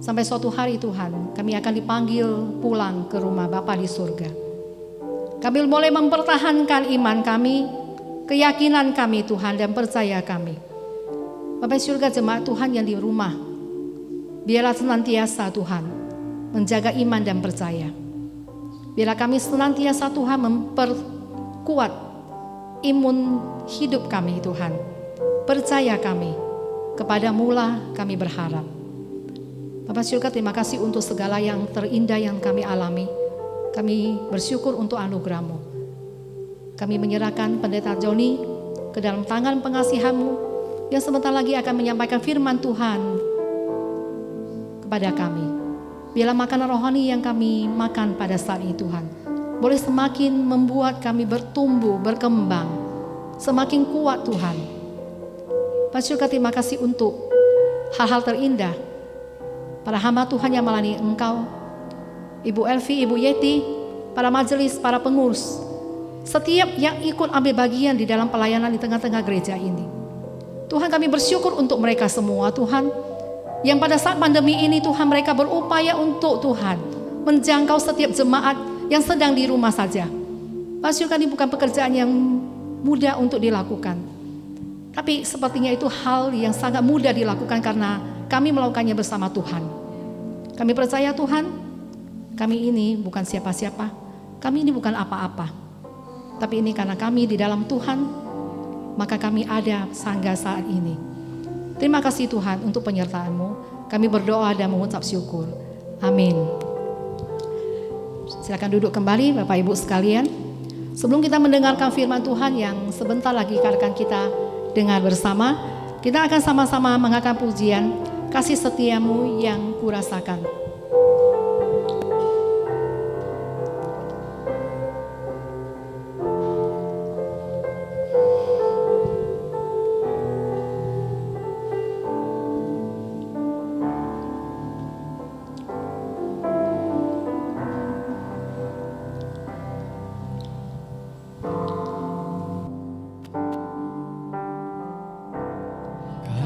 Sampai suatu hari Tuhan, kami akan dipanggil pulang ke rumah Bapa di surga. Kami boleh mempertahankan iman kami, keyakinan kami Tuhan, dan percaya kami. Bapak surga, jemaat Tuhan yang di rumah, biarlah senantiasa Tuhan menjaga iman dan percaya. Biarlah kami senantiasa Tuhan memperkuat imun hidup kami Tuhan. Percaya kami, kepada-Mu lah kami berharap. Bapak surga, terima kasih untuk segala yang terindah yang kami alami. Kami bersyukur untuk anugerah-Mu. Kami menyerahkan Pendeta Joni ke dalam tangan pengasihan-Mu yang sebentar lagi akan menyampaikan firman Tuhan kepada kami. Biarlah makanan rohani yang kami makan pada saat ini Tuhan boleh semakin membuat kami bertumbuh, berkembang, semakin kuat Tuhan. Pak Syukur, terima kasih untuk hal-hal terindah para hamba Tuhan yang melayani Engkau, Ibu Elvi, Ibu Yeti, para majelis, para pengurus, setiap yang ikut ambil bagian di dalam pelayanan di tengah-tengah gereja ini. Tuhan, kami bersyukur untuk mereka semua Tuhan, yang pada saat pandemi ini Tuhan mereka berupaya untuk Tuhan menjangkau setiap jemaat yang sedang di rumah saja. Pak Syukur, ini bukan pekerjaan yang mudah untuk dilakukan, tapi sepertinya itu hal yang sangat mudah dilakukan karena kami melakukannya bersama Tuhan. Kami percaya Tuhan, kami ini bukan siapa-siapa, kami ini bukan apa-apa, tapi ini karena kami di dalam Tuhan, maka kami ada sangga saat ini. Terima kasih Tuhan untuk penyertaan-Mu. Kami berdoa dan mengucap syukur. Amin. Silakan duduk kembali Bapak Ibu sekalian. Sebelum kita mendengarkan firman Tuhan yang sebentar lagi akan kita dengar bersama, kita akan sama-sama mengangkat pujian Kasih Setiamu yang Kurasakan.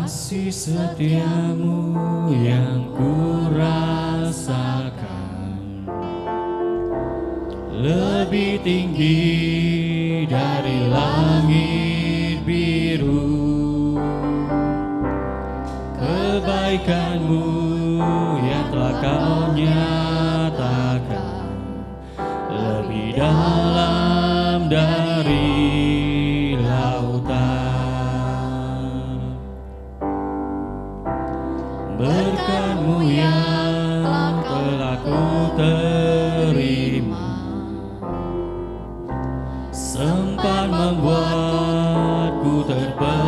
Kasih setiamu yang kurasakan lebih tinggi dari langit biru. Kebaikan-Mu yang telah Kau nyatakan lebih dalam dari lautan. Berkat-Mu yang telah Ku terima sempat membuatku terpesona.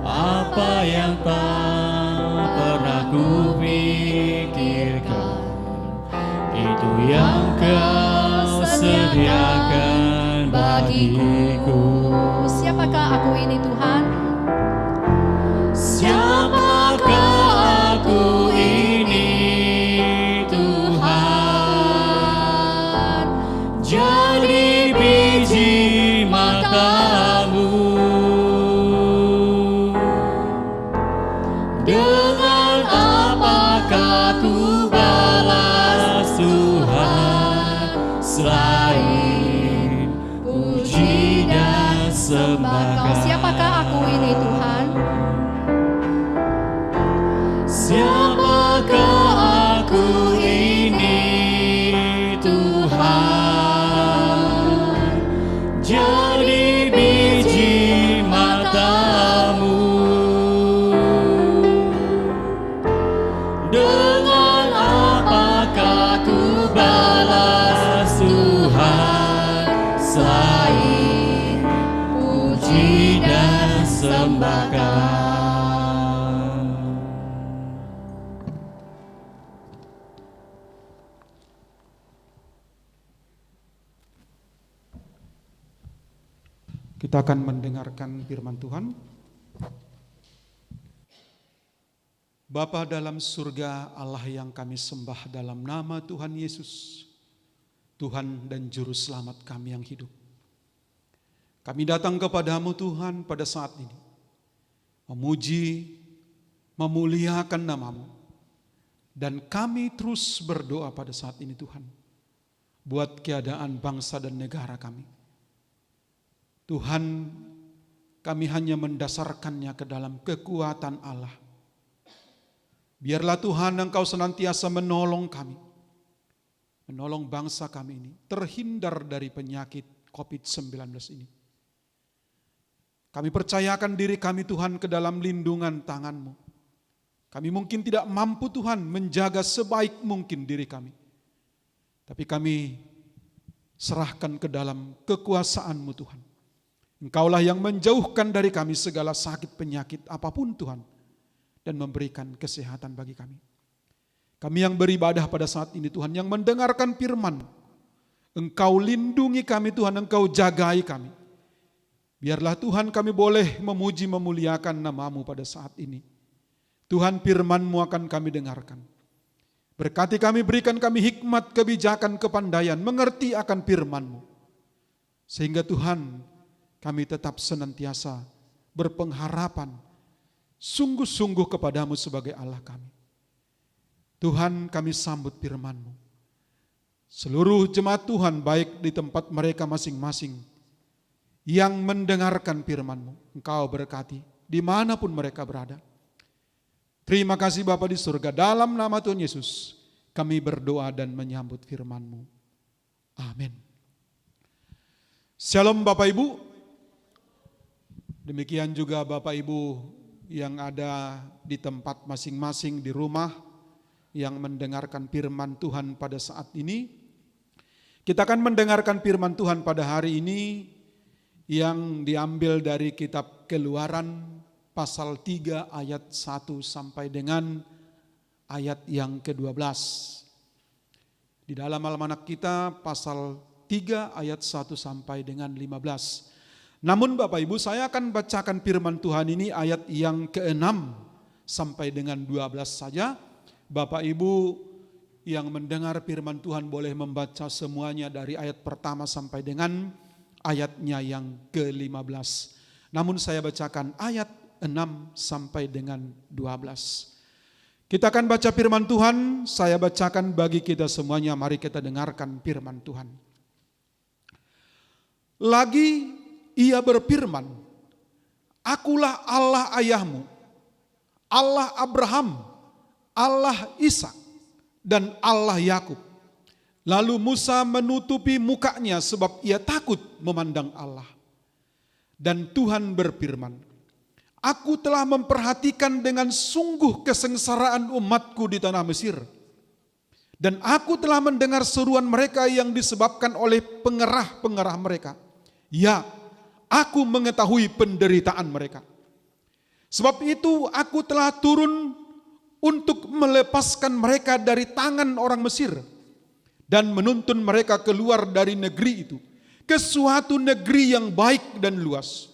Apa yang tak pernah ku pikirkan, itu yang Kau sediakan bagiku. Siapakah aku ini Tuhan? Siapakah aku ini Tuhan? Jadi biji mata-Mu. Dengan apakah ku balas Tuhan selain puji dan sembah Kau? Siapakah aku ini Tuhan? Siapakah aku ini Tuhan? Jadi biji mata-Mu. Dengan apakah ku balas Tuhan selain puji dan sembah Kau? Kita akan mendengarkan firman Tuhan. Bapa dalam surga, Allah yang kami sembah dalam nama Tuhan Yesus, Tuhan dan Juru Selamat kami yang hidup. Kami datang kepadamu Tuhan pada saat ini, memuji, memuliakan nama-Mu. Dan kami terus berdoa pada saat ini Tuhan, buat keadaan bangsa dan negara kami. Tuhan, kami hanya mendasarkannya ke dalam kekuatan Allah. Biarlah Tuhan Engkau senantiasa menolong kami, menolong bangsa kami ini, terhindar dari penyakit COVID-19 ini. Kami percayakan diri kami Tuhan ke dalam lindungan tangan-Mu. Kami mungkin tidak mampu Tuhan menjaga sebaik mungkin diri kami. Tapi kami serahkan ke dalam kekuasaan-Mu Tuhan. Engkaulah yang menjauhkan dari kami segala sakit penyakit apapun Tuhan. Dan memberikan kesehatan bagi kami. Kami yang beribadah pada saat ini Tuhan, yang mendengarkan firman, Engkau lindungi kami Tuhan, Engkau jagai kami. Biarlah Tuhan kami boleh memuji memuliakan nama-Mu pada saat ini. Tuhan, firman-Mu akan kami dengarkan. Berkati kami, berikan kami hikmat, kebijakan, kepandaian, mengerti akan firman-Mu. Sehingga Tuhan, kami tetap senantiasa berpengharapan, sungguh-sungguh kepada-Mu sebagai Allah kami. Tuhan, kami sambut firman-Mu. Seluruh jemaat Tuhan, baik di tempat mereka masing-masing, yang mendengarkan firman-Mu, Engkau berkati, dimanapun mereka berada. Terima kasih Bapa di surga, dalam nama Tuhan Yesus, kami berdoa dan menyambut firman-Mu. Amin. Shalom Bapak Ibu. Demikian juga Bapak Ibu yang ada di tempat masing-masing di rumah, yang mendengarkan firman Tuhan pada saat ini. Kita akan mendengarkan firman Tuhan pada hari ini yang diambil dari kitab Keluaran pasal 3 ayat 1 sampai dengan ayat yang ke-12. Di dalam almanak kita pasal 3 ayat 1 sampai dengan 15. Namun Bapak Ibu, saya akan bacakan firman Tuhan ini ayat yang ke-6 sampai dengan 12 saja. Bapak Ibu yang mendengar firman Tuhan boleh membaca semuanya dari ayat pertama sampai dengan ayatnya yang ke-15. Namun saya bacakan ayat 6 sampai dengan 12. Kita akan baca firman Tuhan, saya bacakan bagi kita semuanya, mari kita dengarkan firman Tuhan. Lagi ia berfirman, Akulah Allah ayahmu, Allah Abraham, Allah Ishak, dan Allah Yakub. Lalu Musa menutupi mukanya sebab ia takut memandang Allah. Dan Tuhan berfirman, Aku telah memperhatikan dengan sungguh kesengsaraan umatku di tanah Mesir. Dan aku telah mendengar seruan mereka yang disebabkan oleh pengerah-pengerah mereka. Ya, aku mengetahui penderitaan mereka. Sebab itu aku telah turun untuk melepaskan mereka dari tangan orang Mesir. Dan menuntun mereka keluar dari negeri itu ke suatu negeri yang baik dan luas.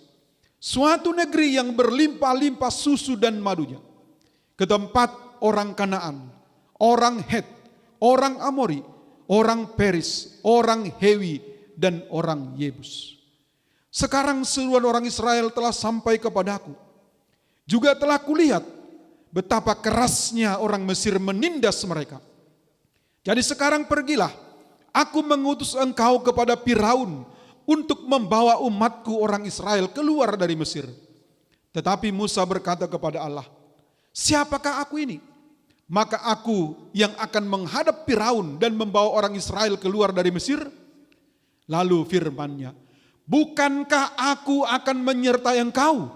Suatu negeri yang berlimpah-limpah susu dan madunya. Ke tempat orang Kanaan, orang Het, orang Amori, orang Peris, orang Hewi, dan orang Yebus. Sekarang seruan orang Israel telah sampai kepadaku. Juga telah kulihat betapa kerasnya orang Mesir menindas mereka. Jadi sekarang pergilah, aku mengutus engkau kepada Firaun untuk membawa umatku orang Israel keluar dari Mesir. Tetapi Musa berkata kepada Allah, siapakah aku ini? Maka aku yang akan menghadap Firaun dan membawa orang Israel keluar dari Mesir? Lalu firman-Nya, bukankah aku akan menyertai engkau?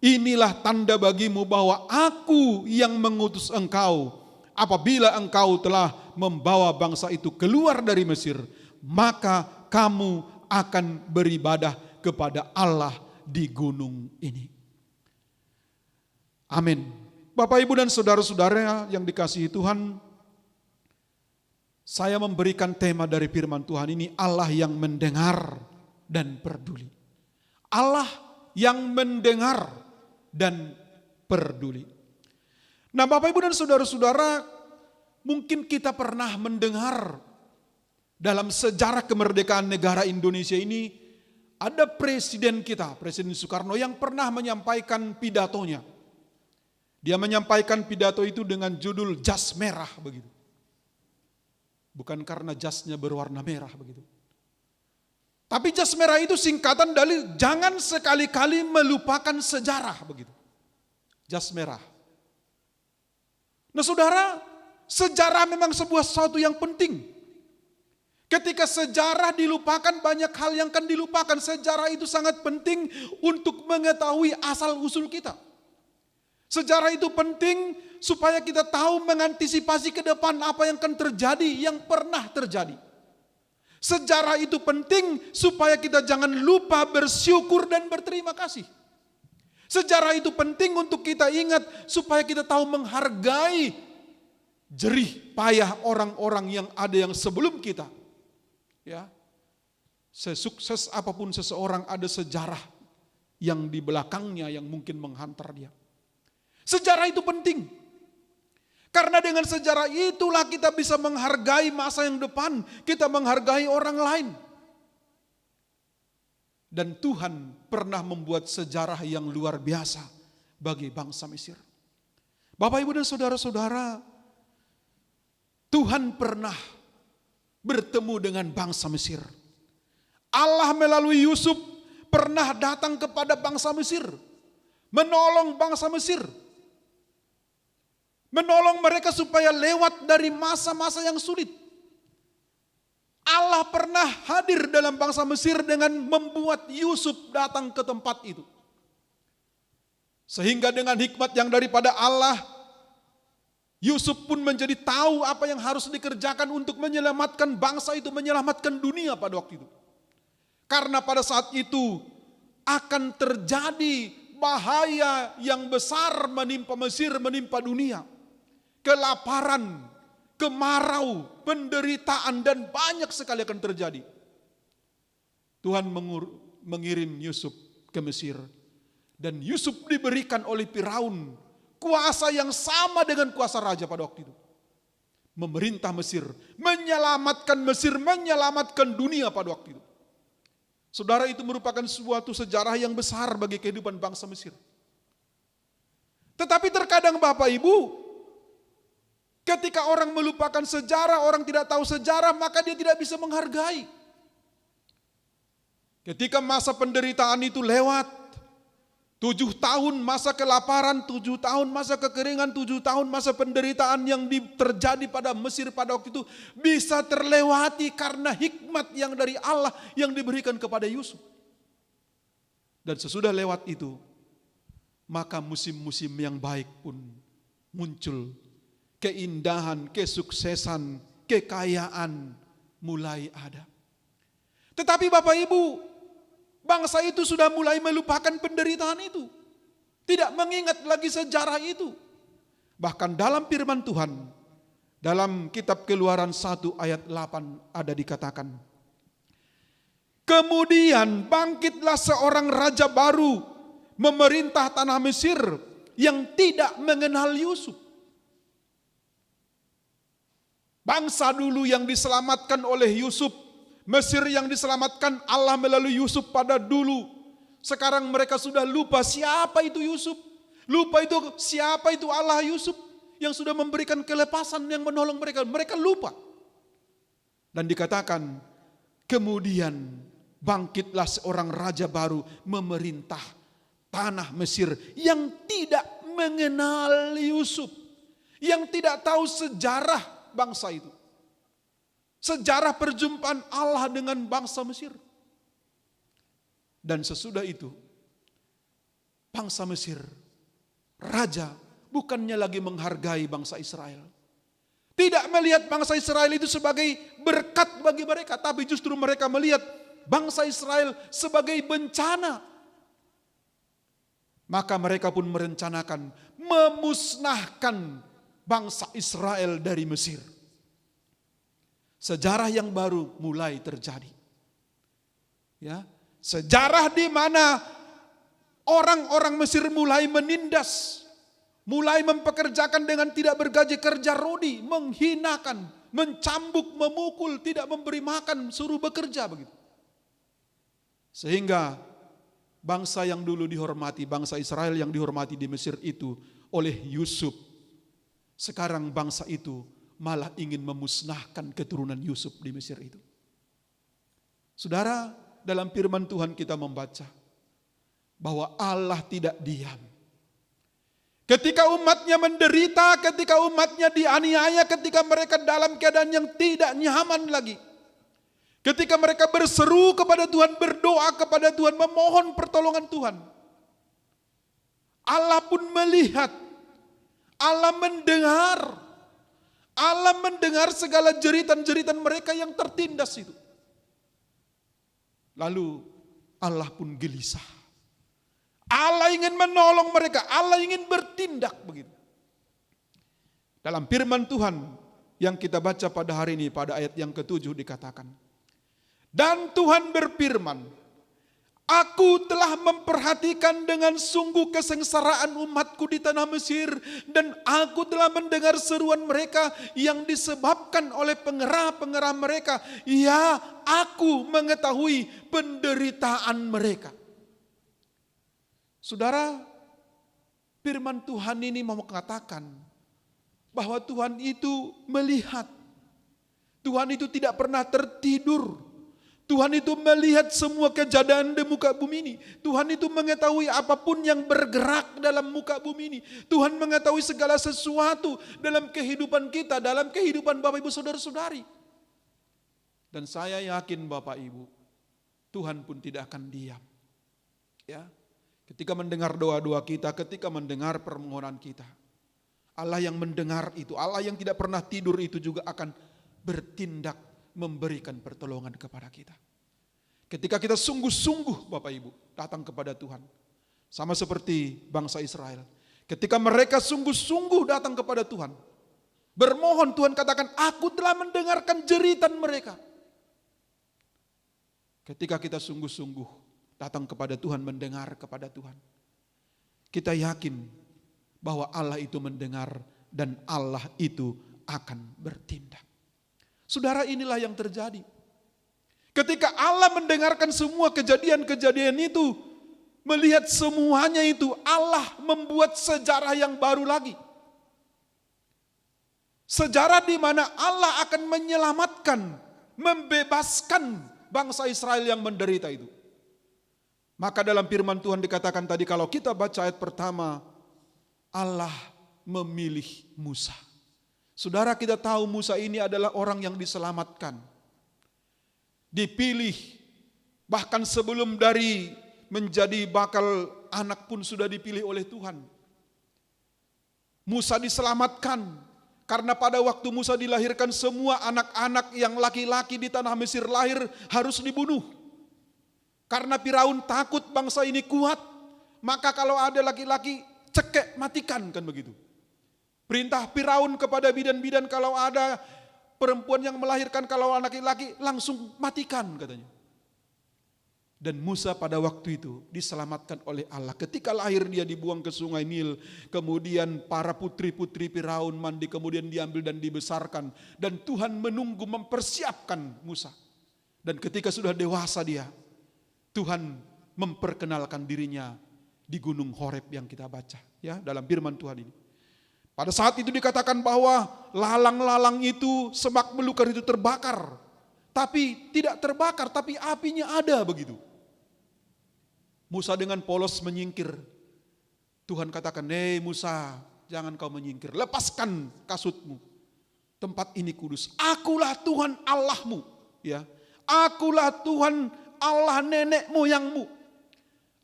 Inilah tanda bagimu bahwa aku yang mengutus engkau. Apabila engkau telah membawa bangsa itu keluar dari Mesir, maka kamu akan beribadah kepada Allah di gunung ini. Amin. Bapak, Ibu, dan saudara-saudara yang dikasihi Tuhan, saya memberikan tema dari firman Tuhan ini, Allah yang mendengar dan peduli. Allah yang mendengar dan peduli. Nah, Bapak, Ibu, dan saudara-saudara, mungkin kita pernah mendengar dalam sejarah kemerdekaan negara Indonesia ini, ada presiden kita, Presiden Soekarno, yang pernah menyampaikan pidatonya. Dia menyampaikan pidato itu dengan judul Jas Merah begitu. Bukan karena jasnya berwarna merah begitu. Tapi jas merah itu singkatan dari jangan sekali-kali melupakan sejarah begitu. Jas merah. Nah saudara, sejarah memang sebuah sesuatu yang penting. Ketika sejarah dilupakan, banyak hal yang akan dilupakan. Sejarah itu sangat penting untuk mengetahui asal-usul kita. Sejarah itu penting supaya kita tahu mengantisipasi ke depan apa yang akan terjadi, yang pernah terjadi. Sejarah itu penting supaya kita jangan lupa bersyukur dan berterima kasih. Sejarah itu penting untuk kita ingat supaya kita tahu menghargai jerih payah orang-orang yang ada yang sebelum kita. Ya. Sesukses apapun seseorang ada sejarah yang di belakangnya yang mungkin menghantar dia. Sejarah itu penting. Karena dengan sejarah itulah kita bisa menghargai masa yang depan, kita menghargai orang lain. Dan Tuhan pernah membuat sejarah yang luar biasa bagi bangsa Mesir. Bapak, Ibu dan saudara-saudara, Tuhan pernah bertemu dengan bangsa Mesir. Allah melalui Yusuf pernah datang kepada bangsa Mesir, menolong bangsa Mesir, menolong mereka supaya lewat dari masa-masa yang sulit. Allah pernah hadir dalam bangsa Mesir dengan membuat Yusuf datang ke tempat itu. Sehingga dengan hikmat yang daripada Allah, Yusuf pun menjadi tahu apa yang harus dikerjakan untuk menyelamatkan bangsa itu, menyelamatkan dunia pada waktu itu. Karena pada saat itu akan terjadi bahaya yang besar menimpa Mesir, menimpa dunia. Kelaparan, kemarau, penderitaan dan banyak sekali akan terjadi. Tuhan mengirim Yusuf ke Mesir. Dan Yusuf diberikan oleh Firaun kuasa yang sama dengan kuasa raja pada waktu itu. Memerintah Mesir, menyelamatkan dunia pada waktu itu. Saudara, itu merupakan suatu sejarah yang besar bagi kehidupan bangsa Mesir. Tetapi terkadang Bapak Ibu, ketika orang melupakan sejarah, orang tidak tahu sejarah, maka dia tidak bisa menghargai. Ketika masa penderitaan itu lewat, 7 tahun masa kelaparan, 7 tahun masa kekeringan, 7 tahun masa penderitaan yang terjadi pada Mesir pada waktu itu bisa terlewati karena hikmat yang dari Allah yang diberikan kepada Yusuf. Dan sesudah lewat itu, maka musim-musim yang baik pun muncul. Keindahan, kesuksesan, kekayaan mulai ada. Tetapi Bapak Ibu, bangsa itu sudah mulai melupakan penderitaan itu. Tidak mengingat lagi sejarah itu. Bahkan dalam firman Tuhan, dalam kitab Keluaran 1 ayat 8 ada dikatakan, kemudian bangkitlah seorang raja baru memerintah tanah Mesir yang tidak mengenal Yusuf. Bangsa dulu yang diselamatkan oleh Yusuf, Mesir yang diselamatkan Allah melalui Yusuf pada dulu. Sekarang mereka sudah lupa siapa itu Yusuf. Lupa itu siapa itu Allah Yusuf yang sudah memberikan kelepasan, yang menolong mereka. Mereka lupa. Dan dikatakan, kemudian bangkitlah seorang raja baru memerintah tanah Mesir yang tidak mengenal Yusuf. Yang tidak tahu sejarah bangsa itu. Sejarah perjumpaan Allah dengan bangsa Mesir. Dan sesudah itu, bangsa Mesir, raja, bukannya lagi menghargai bangsa Israel. Tidak melihat bangsa Israel itu sebagai berkat bagi mereka, tapi justru mereka melihat bangsa Israel sebagai bencana. Maka mereka pun merencanakan memusnahkan bangsa Israel dari Mesir. Sejarah yang baru mulai terjadi. Ya, sejarah di mana orang-orang Mesir mulai menindas, mulai mempekerjakan dengan tidak bergaji kerja rodi, menghinakan, mencambuk, memukul, tidak memberi makan, suruh bekerja begitu. Sehingga bangsa yang dulu dihormati, bangsa Israel yang dihormati di Mesir itu oleh Yusuf, sekarang bangsa itu malah ingin memusnahkan keturunan Yusuf di Mesir itu. Saudara, dalam firman Tuhan kita membaca bahwa Allah tidak diam. Ketika umatnya menderita, ketika umatnya dianiaya, ketika mereka dalam keadaan yang tidak nyaman lagi. Ketika mereka berseru kepada Tuhan, berdoa kepada Tuhan, memohon pertolongan Tuhan. Allah pun melihat, Allah mendengar segala jeritan-jeritan mereka yang tertindas itu. Lalu Allah pun gelisah. Allah ingin menolong mereka, Allah ingin bertindak begitu. Dalam firman Tuhan yang kita baca pada hari ini, pada ayat yang ke-7 dikatakan, dan Tuhan berfirman, aku telah memperhatikan dengan sungguh kesengsaraan umatku di tanah Mesir, dan aku telah mendengar seruan mereka yang disebabkan oleh pengerah-pengerah mereka. Ya, aku mengetahui penderitaan mereka. Saudara, firman Tuhan ini mau mengatakan bahwa Tuhan itu melihat. Tuhan itu tidak pernah tertidur. Tuhan itu melihat semua kejadian di muka bumi ini. Tuhan itu mengetahui apapun yang bergerak dalam muka bumi ini. Tuhan mengetahui segala sesuatu dalam kehidupan kita, dalam kehidupan Bapak Ibu Saudara-saudari. Dan saya yakin Bapak Ibu, Tuhan pun tidak akan diam. Ya, ketika mendengar doa-doa kita, ketika mendengar permohonan kita, Allah yang mendengar itu, Allah yang tidak pernah tidur itu juga akan bertindak memberikan pertolongan kepada kita. Ketika kita sungguh-sungguh Bapak Ibu datang kepada Tuhan. Sama seperti bangsa Israel. Ketika mereka sungguh-sungguh datang kepada Tuhan. Bermohon, Tuhan katakan, aku telah mendengarkan jeritan mereka. Ketika kita sungguh-sungguh datang kepada Tuhan, mendengar kepada Tuhan, kita yakin bahwa Allah itu mendengar dan Allah itu akan bertindak. Saudara, inilah yang terjadi. Ketika Allah mendengarkan semua kejadian-kejadian itu, melihat semuanya itu, Allah membuat sejarah yang baru lagi. Sejarah di mana Allah akan menyelamatkan, membebaskan bangsa Israel yang menderita itu. Maka dalam firman Tuhan dikatakan tadi, kalau kita baca ayat pertama, Allah memilih Musa. Saudara, kita tahu Musa ini adalah orang yang diselamatkan. Dipilih, bahkan sebelum dari menjadi bakal anak pun sudah dipilih oleh Tuhan. Musa diselamatkan, karena pada waktu Musa dilahirkan semua anak-anak yang laki-laki di tanah Mesir lahir harus dibunuh. Karena Firaun takut bangsa ini kuat, maka kalau ada laki-laki cekek matikan, kan begitu. Perintah Firaun kepada bidan-bidan, kalau ada perempuan yang melahirkan, kalau anak laki-laki langsung matikan katanya. Dan Musa pada waktu itu diselamatkan oleh Allah. Ketika lahir dia dibuang ke sungai Nil. Kemudian para putri-putri Firaun mandi, kemudian diambil dan dibesarkan. Dan Tuhan menunggu, mempersiapkan Musa. Dan ketika sudah dewasa dia, Tuhan memperkenalkan dirinya di Gunung Horeb yang kita baca ya dalam firman Tuhan ini. Pada saat itu dikatakan bahwa lalang-lalang itu, semak belukar itu terbakar. Tapi tidak terbakar, tapi apinya ada begitu. Musa dengan polos menyingkir. Tuhan katakan, "Hei Musa, jangan kau menyingkir. Lepaskan kasutmu. Tempat ini kudus. Akulah Tuhan Allahmu." Ya, akulah Tuhan Allah nenek moyangmu.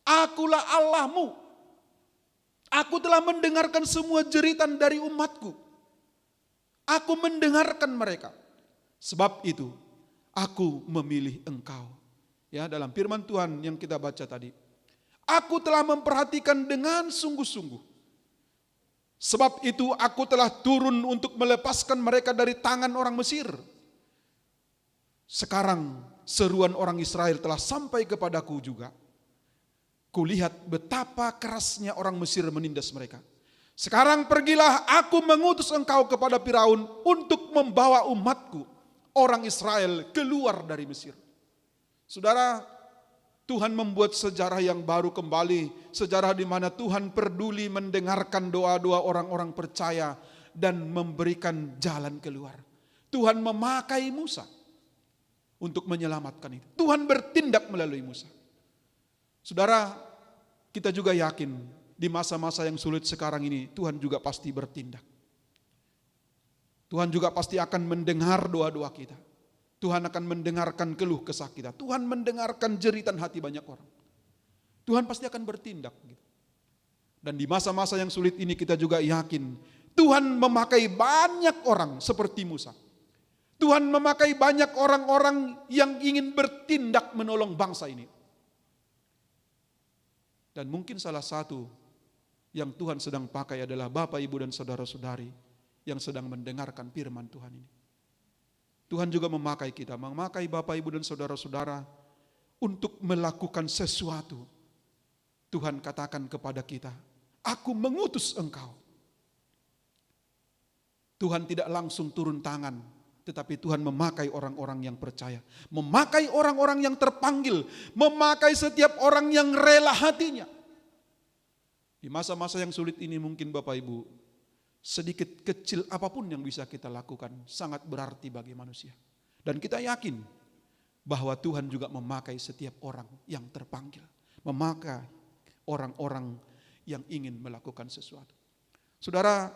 Akulah Allahmu. Aku telah mendengarkan semua jeritan dari umatku. Aku mendengarkan mereka. Sebab itu, aku memilih engkau. Ya, dalam firman Tuhan yang kita baca tadi. Aku telah memperhatikan dengan sungguh-sungguh. Sebab itu aku telah turun untuk melepaskan mereka dari tangan orang Mesir. Sekarang seruan orang Israel telah sampai kepadaku juga. Kulihat betapa kerasnya orang Mesir menindas mereka. Sekarang pergilah, aku mengutus engkau kepada Firaun untuk membawa umatku, orang Israel, keluar dari Mesir. Saudara, Tuhan membuat sejarah yang baru kembali. Sejarah di mana Tuhan peduli mendengarkan doa-doa orang-orang percaya dan memberikan jalan keluar. Tuhan memakai Musa untuk menyelamatkan itu. Tuhan bertindak melalui Musa. Saudara, kita juga yakin di masa-masa yang sulit sekarang ini Tuhan juga pasti bertindak. Tuhan juga pasti akan mendengar doa-doa kita. Tuhan akan mendengarkan keluh kesah kita. Tuhan mendengarkan jeritan hati banyak orang. Tuhan pasti akan bertindak. Dan di masa-masa yang sulit ini kita juga yakin Tuhan memakai banyak orang seperti Musa. Tuhan memakai banyak orang-orang yang ingin bertindak menolong bangsa ini. Dan mungkin salah satu yang Tuhan sedang pakai adalah Bapak, Ibu, dan saudara-saudari yang sedang mendengarkan firman Tuhan ini. Tuhan juga memakai kita, memakai Bapak, Ibu, dan saudara-saudara untuk melakukan sesuatu. Tuhan katakan kepada kita, aku mengutus engkau. Tuhan tidak langsung turun tangan, tetapi Tuhan memakai orang-orang yang percaya. Memakai orang-orang yang terpanggil. Memakai setiap orang yang rela hatinya. Di masa-masa yang sulit ini mungkin Bapak Ibu, sedikit kecil apapun yang bisa kita lakukan sangat berarti bagi manusia. Dan kita yakin bahwa Tuhan juga memakai setiap orang yang terpanggil. Memakai orang-orang yang ingin melakukan sesuatu. Saudara,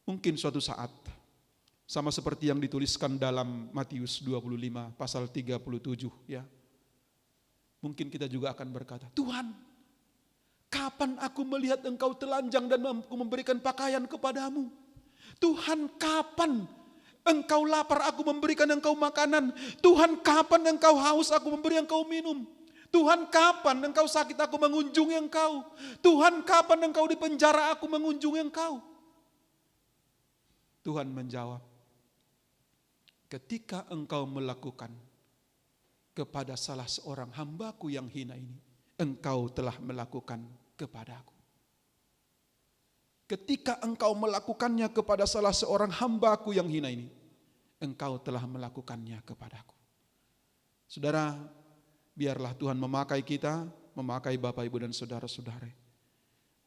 mungkin suatu saat, sama seperti yang dituliskan dalam Matius 25 pasal 37 ya. Mungkin kita juga akan berkata, Tuhan, kapan aku melihat engkau telanjang dan aku memberikan pakaian kepadamu? Tuhan, kapan engkau lapar aku memberikan engkau makanan? Tuhan, kapan engkau haus aku memberi engkau minum? Tuhan, kapan engkau sakit aku mengunjungi engkau? Tuhan, kapan engkau di penjara aku mengunjungi engkau? Tuhan menjawab, ketika engkau melakukan kepada salah seorang hambaku yang hina ini, engkau telah melakukan kepadaku. Ketika engkau melakukannya kepada salah seorang hambaku yang hina ini, engkau telah melakukannya kepadaku. Saudara, biarlah Tuhan memakai kita, memakai Bapak, Ibu, dan saudara-saudara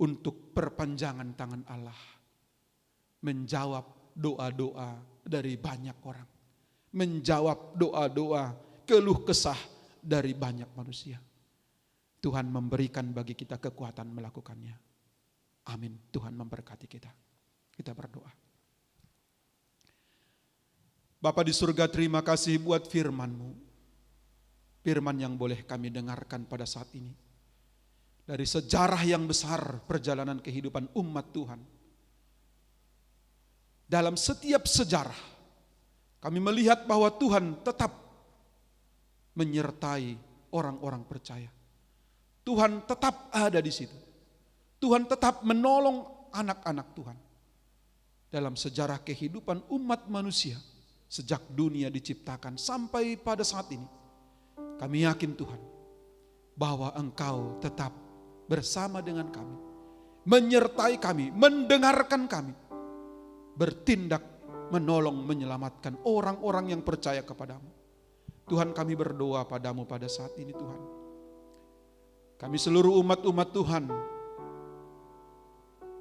untuk perpanjangan tangan Allah, menjawab doa-doa dari banyak orang, menjawab doa-doa keluh kesah dari banyak manusia. Tuhan memberikan bagi kita kekuatan melakukannya. Amin. Tuhan memberkati kita. Kita berdoa. Bapa di surga, terima kasih buat firman-Mu. Firman yang boleh kami dengarkan pada saat ini. Dari sejarah yang besar perjalanan kehidupan umat Tuhan. Dalam setiap sejarah, kami melihat bahwa Tuhan tetap menyertai orang-orang percaya. Tuhan tetap ada di situ. Tuhan tetap menolong anak-anak Tuhan. Dalam sejarah kehidupan umat manusia, sejak dunia diciptakan sampai pada saat ini, kami yakin Tuhan, bahwa Engkau tetap bersama dengan kami, menyertai kami, mendengarkan kami, bertindak, menolong, menyelamatkan orang-orang yang percaya kepadamu. Tuhan, kami berdoa padamu pada saat ini Tuhan. Kami seluruh umat-umat Tuhan,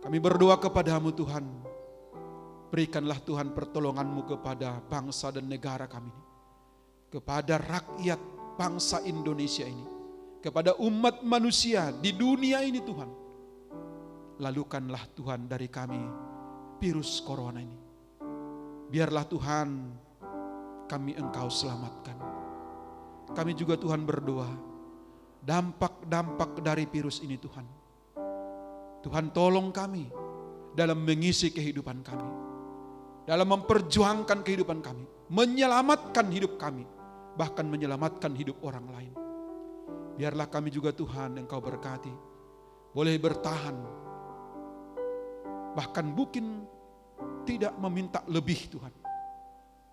kami berdoa kepadamu Tuhan, berikanlah Tuhan pertolongan-Mu kepada bangsa dan negara kami ini, kepada rakyat bangsa Indonesia ini, kepada umat manusia di dunia ini Tuhan. Lalukanlah Tuhan dari kami virus corona ini. Biarlah Tuhan kami Engkau selamatkan. Kami juga Tuhan berdoa, dampak-dampak dari virus ini Tuhan, Tuhan tolong kami dalam mengisi kehidupan kami, dalam memperjuangkan kehidupan kami, menyelamatkan hidup kami, bahkan menyelamatkan hidup orang lain. Biarlah kami juga Tuhan Engkau berkati, boleh bertahan, bahkan mungkin tidak meminta lebih Tuhan,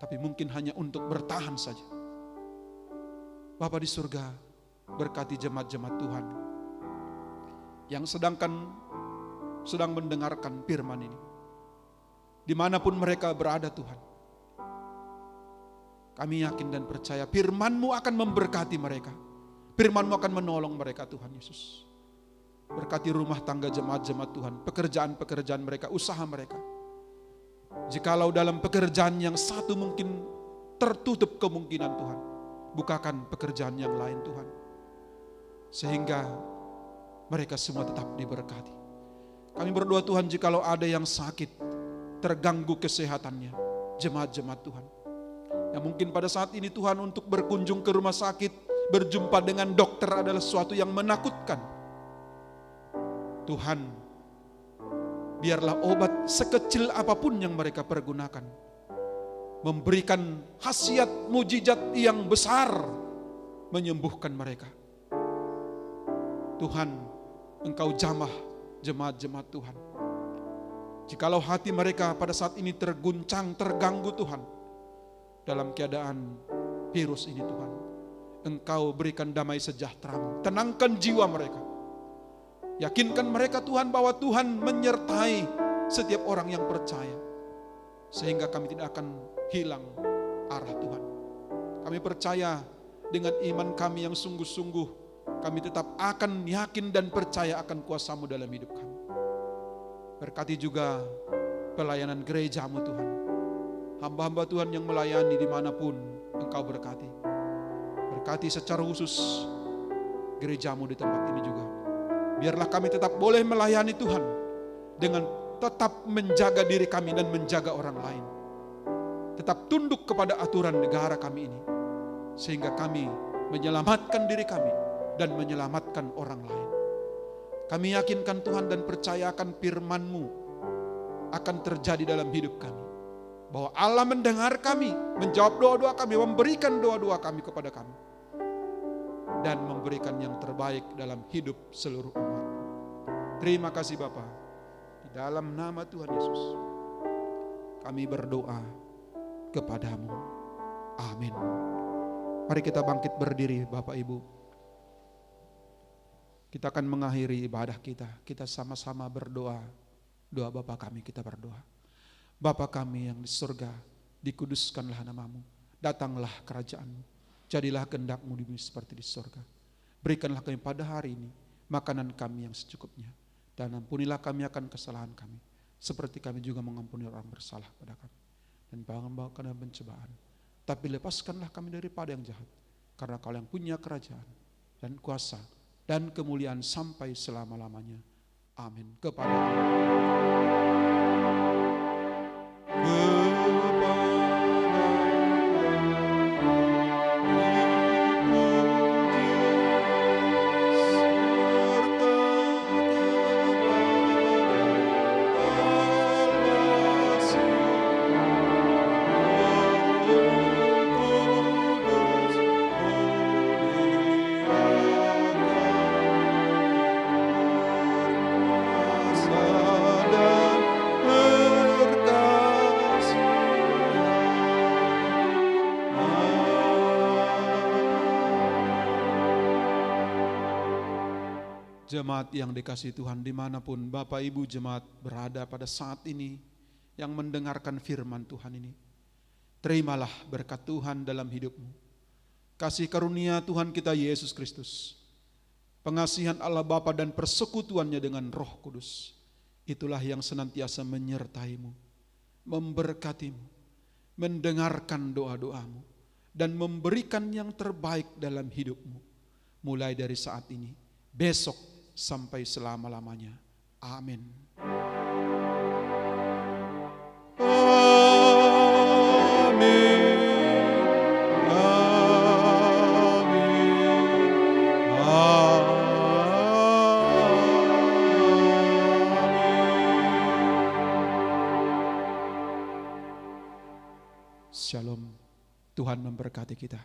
tapi mungkin hanya untuk bertahan saja. Bapa di surga, berkati jemaat-jemaat Tuhan yang sedang mendengarkan firman ini, dimanapun mereka berada Tuhan. Kami yakin dan percaya firman-Mu akan memberkati mereka. Firman-Mu akan menolong mereka Tuhan Yesus. Berkati rumah tangga jemaat-jemaat Tuhan, pekerjaan-pekerjaan mereka, usaha mereka. Jikalau dalam pekerjaan yang satu mungkin tertutup kemungkinan Tuhan, bukakan pekerjaan yang lain Tuhan. Sehingga mereka semua tetap diberkati. Kami berdoa Tuhan, jikalau ada yang sakit, terganggu kesehatannya, jemaat-jemaat Tuhan, yang mungkin pada saat ini Tuhan untuk berkunjung ke rumah sakit, berjumpa dengan dokter adalah sesuatu yang menakutkan. Tuhan, biarlah obat sekecil apapun yang mereka pergunakan memberikan khasiat mujizat yang besar menyembuhkan mereka. Tuhan, Engkau jamah jemaat-jemaat Tuhan. Jikalau hati mereka pada saat ini terguncang, terganggu Tuhan, dalam keadaan virus ini Tuhan, Engkau berikan damai sejahtera-Mu, tenangkan jiwa mereka. Yakinkan mereka Tuhan bahwa Tuhan menyertai setiap orang yang percaya, sehingga kami tidak akan hilang arah Tuhan. Kami percaya dengan iman kami yang sungguh-sungguh, kami tetap akan yakin dan percaya akan kuasa-Mu dalam hidup kami. Berkati juga pelayanan gereja-Mu Tuhan. Hamba-hamba Tuhan yang melayani dimanapun Engkau berkati. Berkati secara khusus gereja-Mu di tempat ini juga. Biarlah kami tetap boleh melayani Tuhan dengan tetap menjaga diri kami dan menjaga orang lain. Tetap tunduk kepada aturan negara kami ini, sehingga kami menyelamatkan diri kami dan menyelamatkan orang lain. Kami yakinkan Tuhan dan percaya akan firman-Mu akan terjadi dalam hidup kami. Bahwa Allah mendengar kami, menjawab doa-doa kami, memberikan doa-doa kami kepada kami. Dan memberikan yang terbaik dalam hidup seluruh umat. Terima kasih Bapa. Di dalam nama Tuhan Yesus kami berdoa kepadamu. Amin. Mari kita bangkit berdiri Bapak Ibu. Kita akan mengakhiri ibadah kita. Kita sama-sama berdoa. Doa Bapa kami, kita berdoa. Bapa kami yang di surga, dikuduskanlah nama-Mu. Datanglah kerajaan-Mu. Jadilah kehendak-Mu di bumi seperti di surga. Berikanlah kami pada hari ini makanan kami yang secukupnya. Dan ampunilah kami akan kesalahan kami, seperti kami juga mengampuni orang bersalah pada kami. Dan jangan bawa kami dalam pencobaan, tapi lepaskanlah kami daripada yang jahat. Karena Kau yang punya kerajaan dan kuasa dan kemuliaan sampai selama-lamanya. Amin. Kepada jemaat yang dikasihi Tuhan dimanapun Bapak Ibu jemaat berada pada saat ini yang mendengarkan firman Tuhan ini, terimalah berkat Tuhan dalam hidupmu. Kasih karunia Tuhan kita Yesus Kristus, pengasihan Allah Bapa dan persekutuannya dengan Roh Kudus, itulah yang senantiasa menyertaimu, memberkatimu, mendengarkan doa-doamu, dan memberikan yang terbaik dalam hidupmu, mulai dari saat ini, besok, sampai selama-lamanya. Amin. Shalom. Tuhan memberkati kita.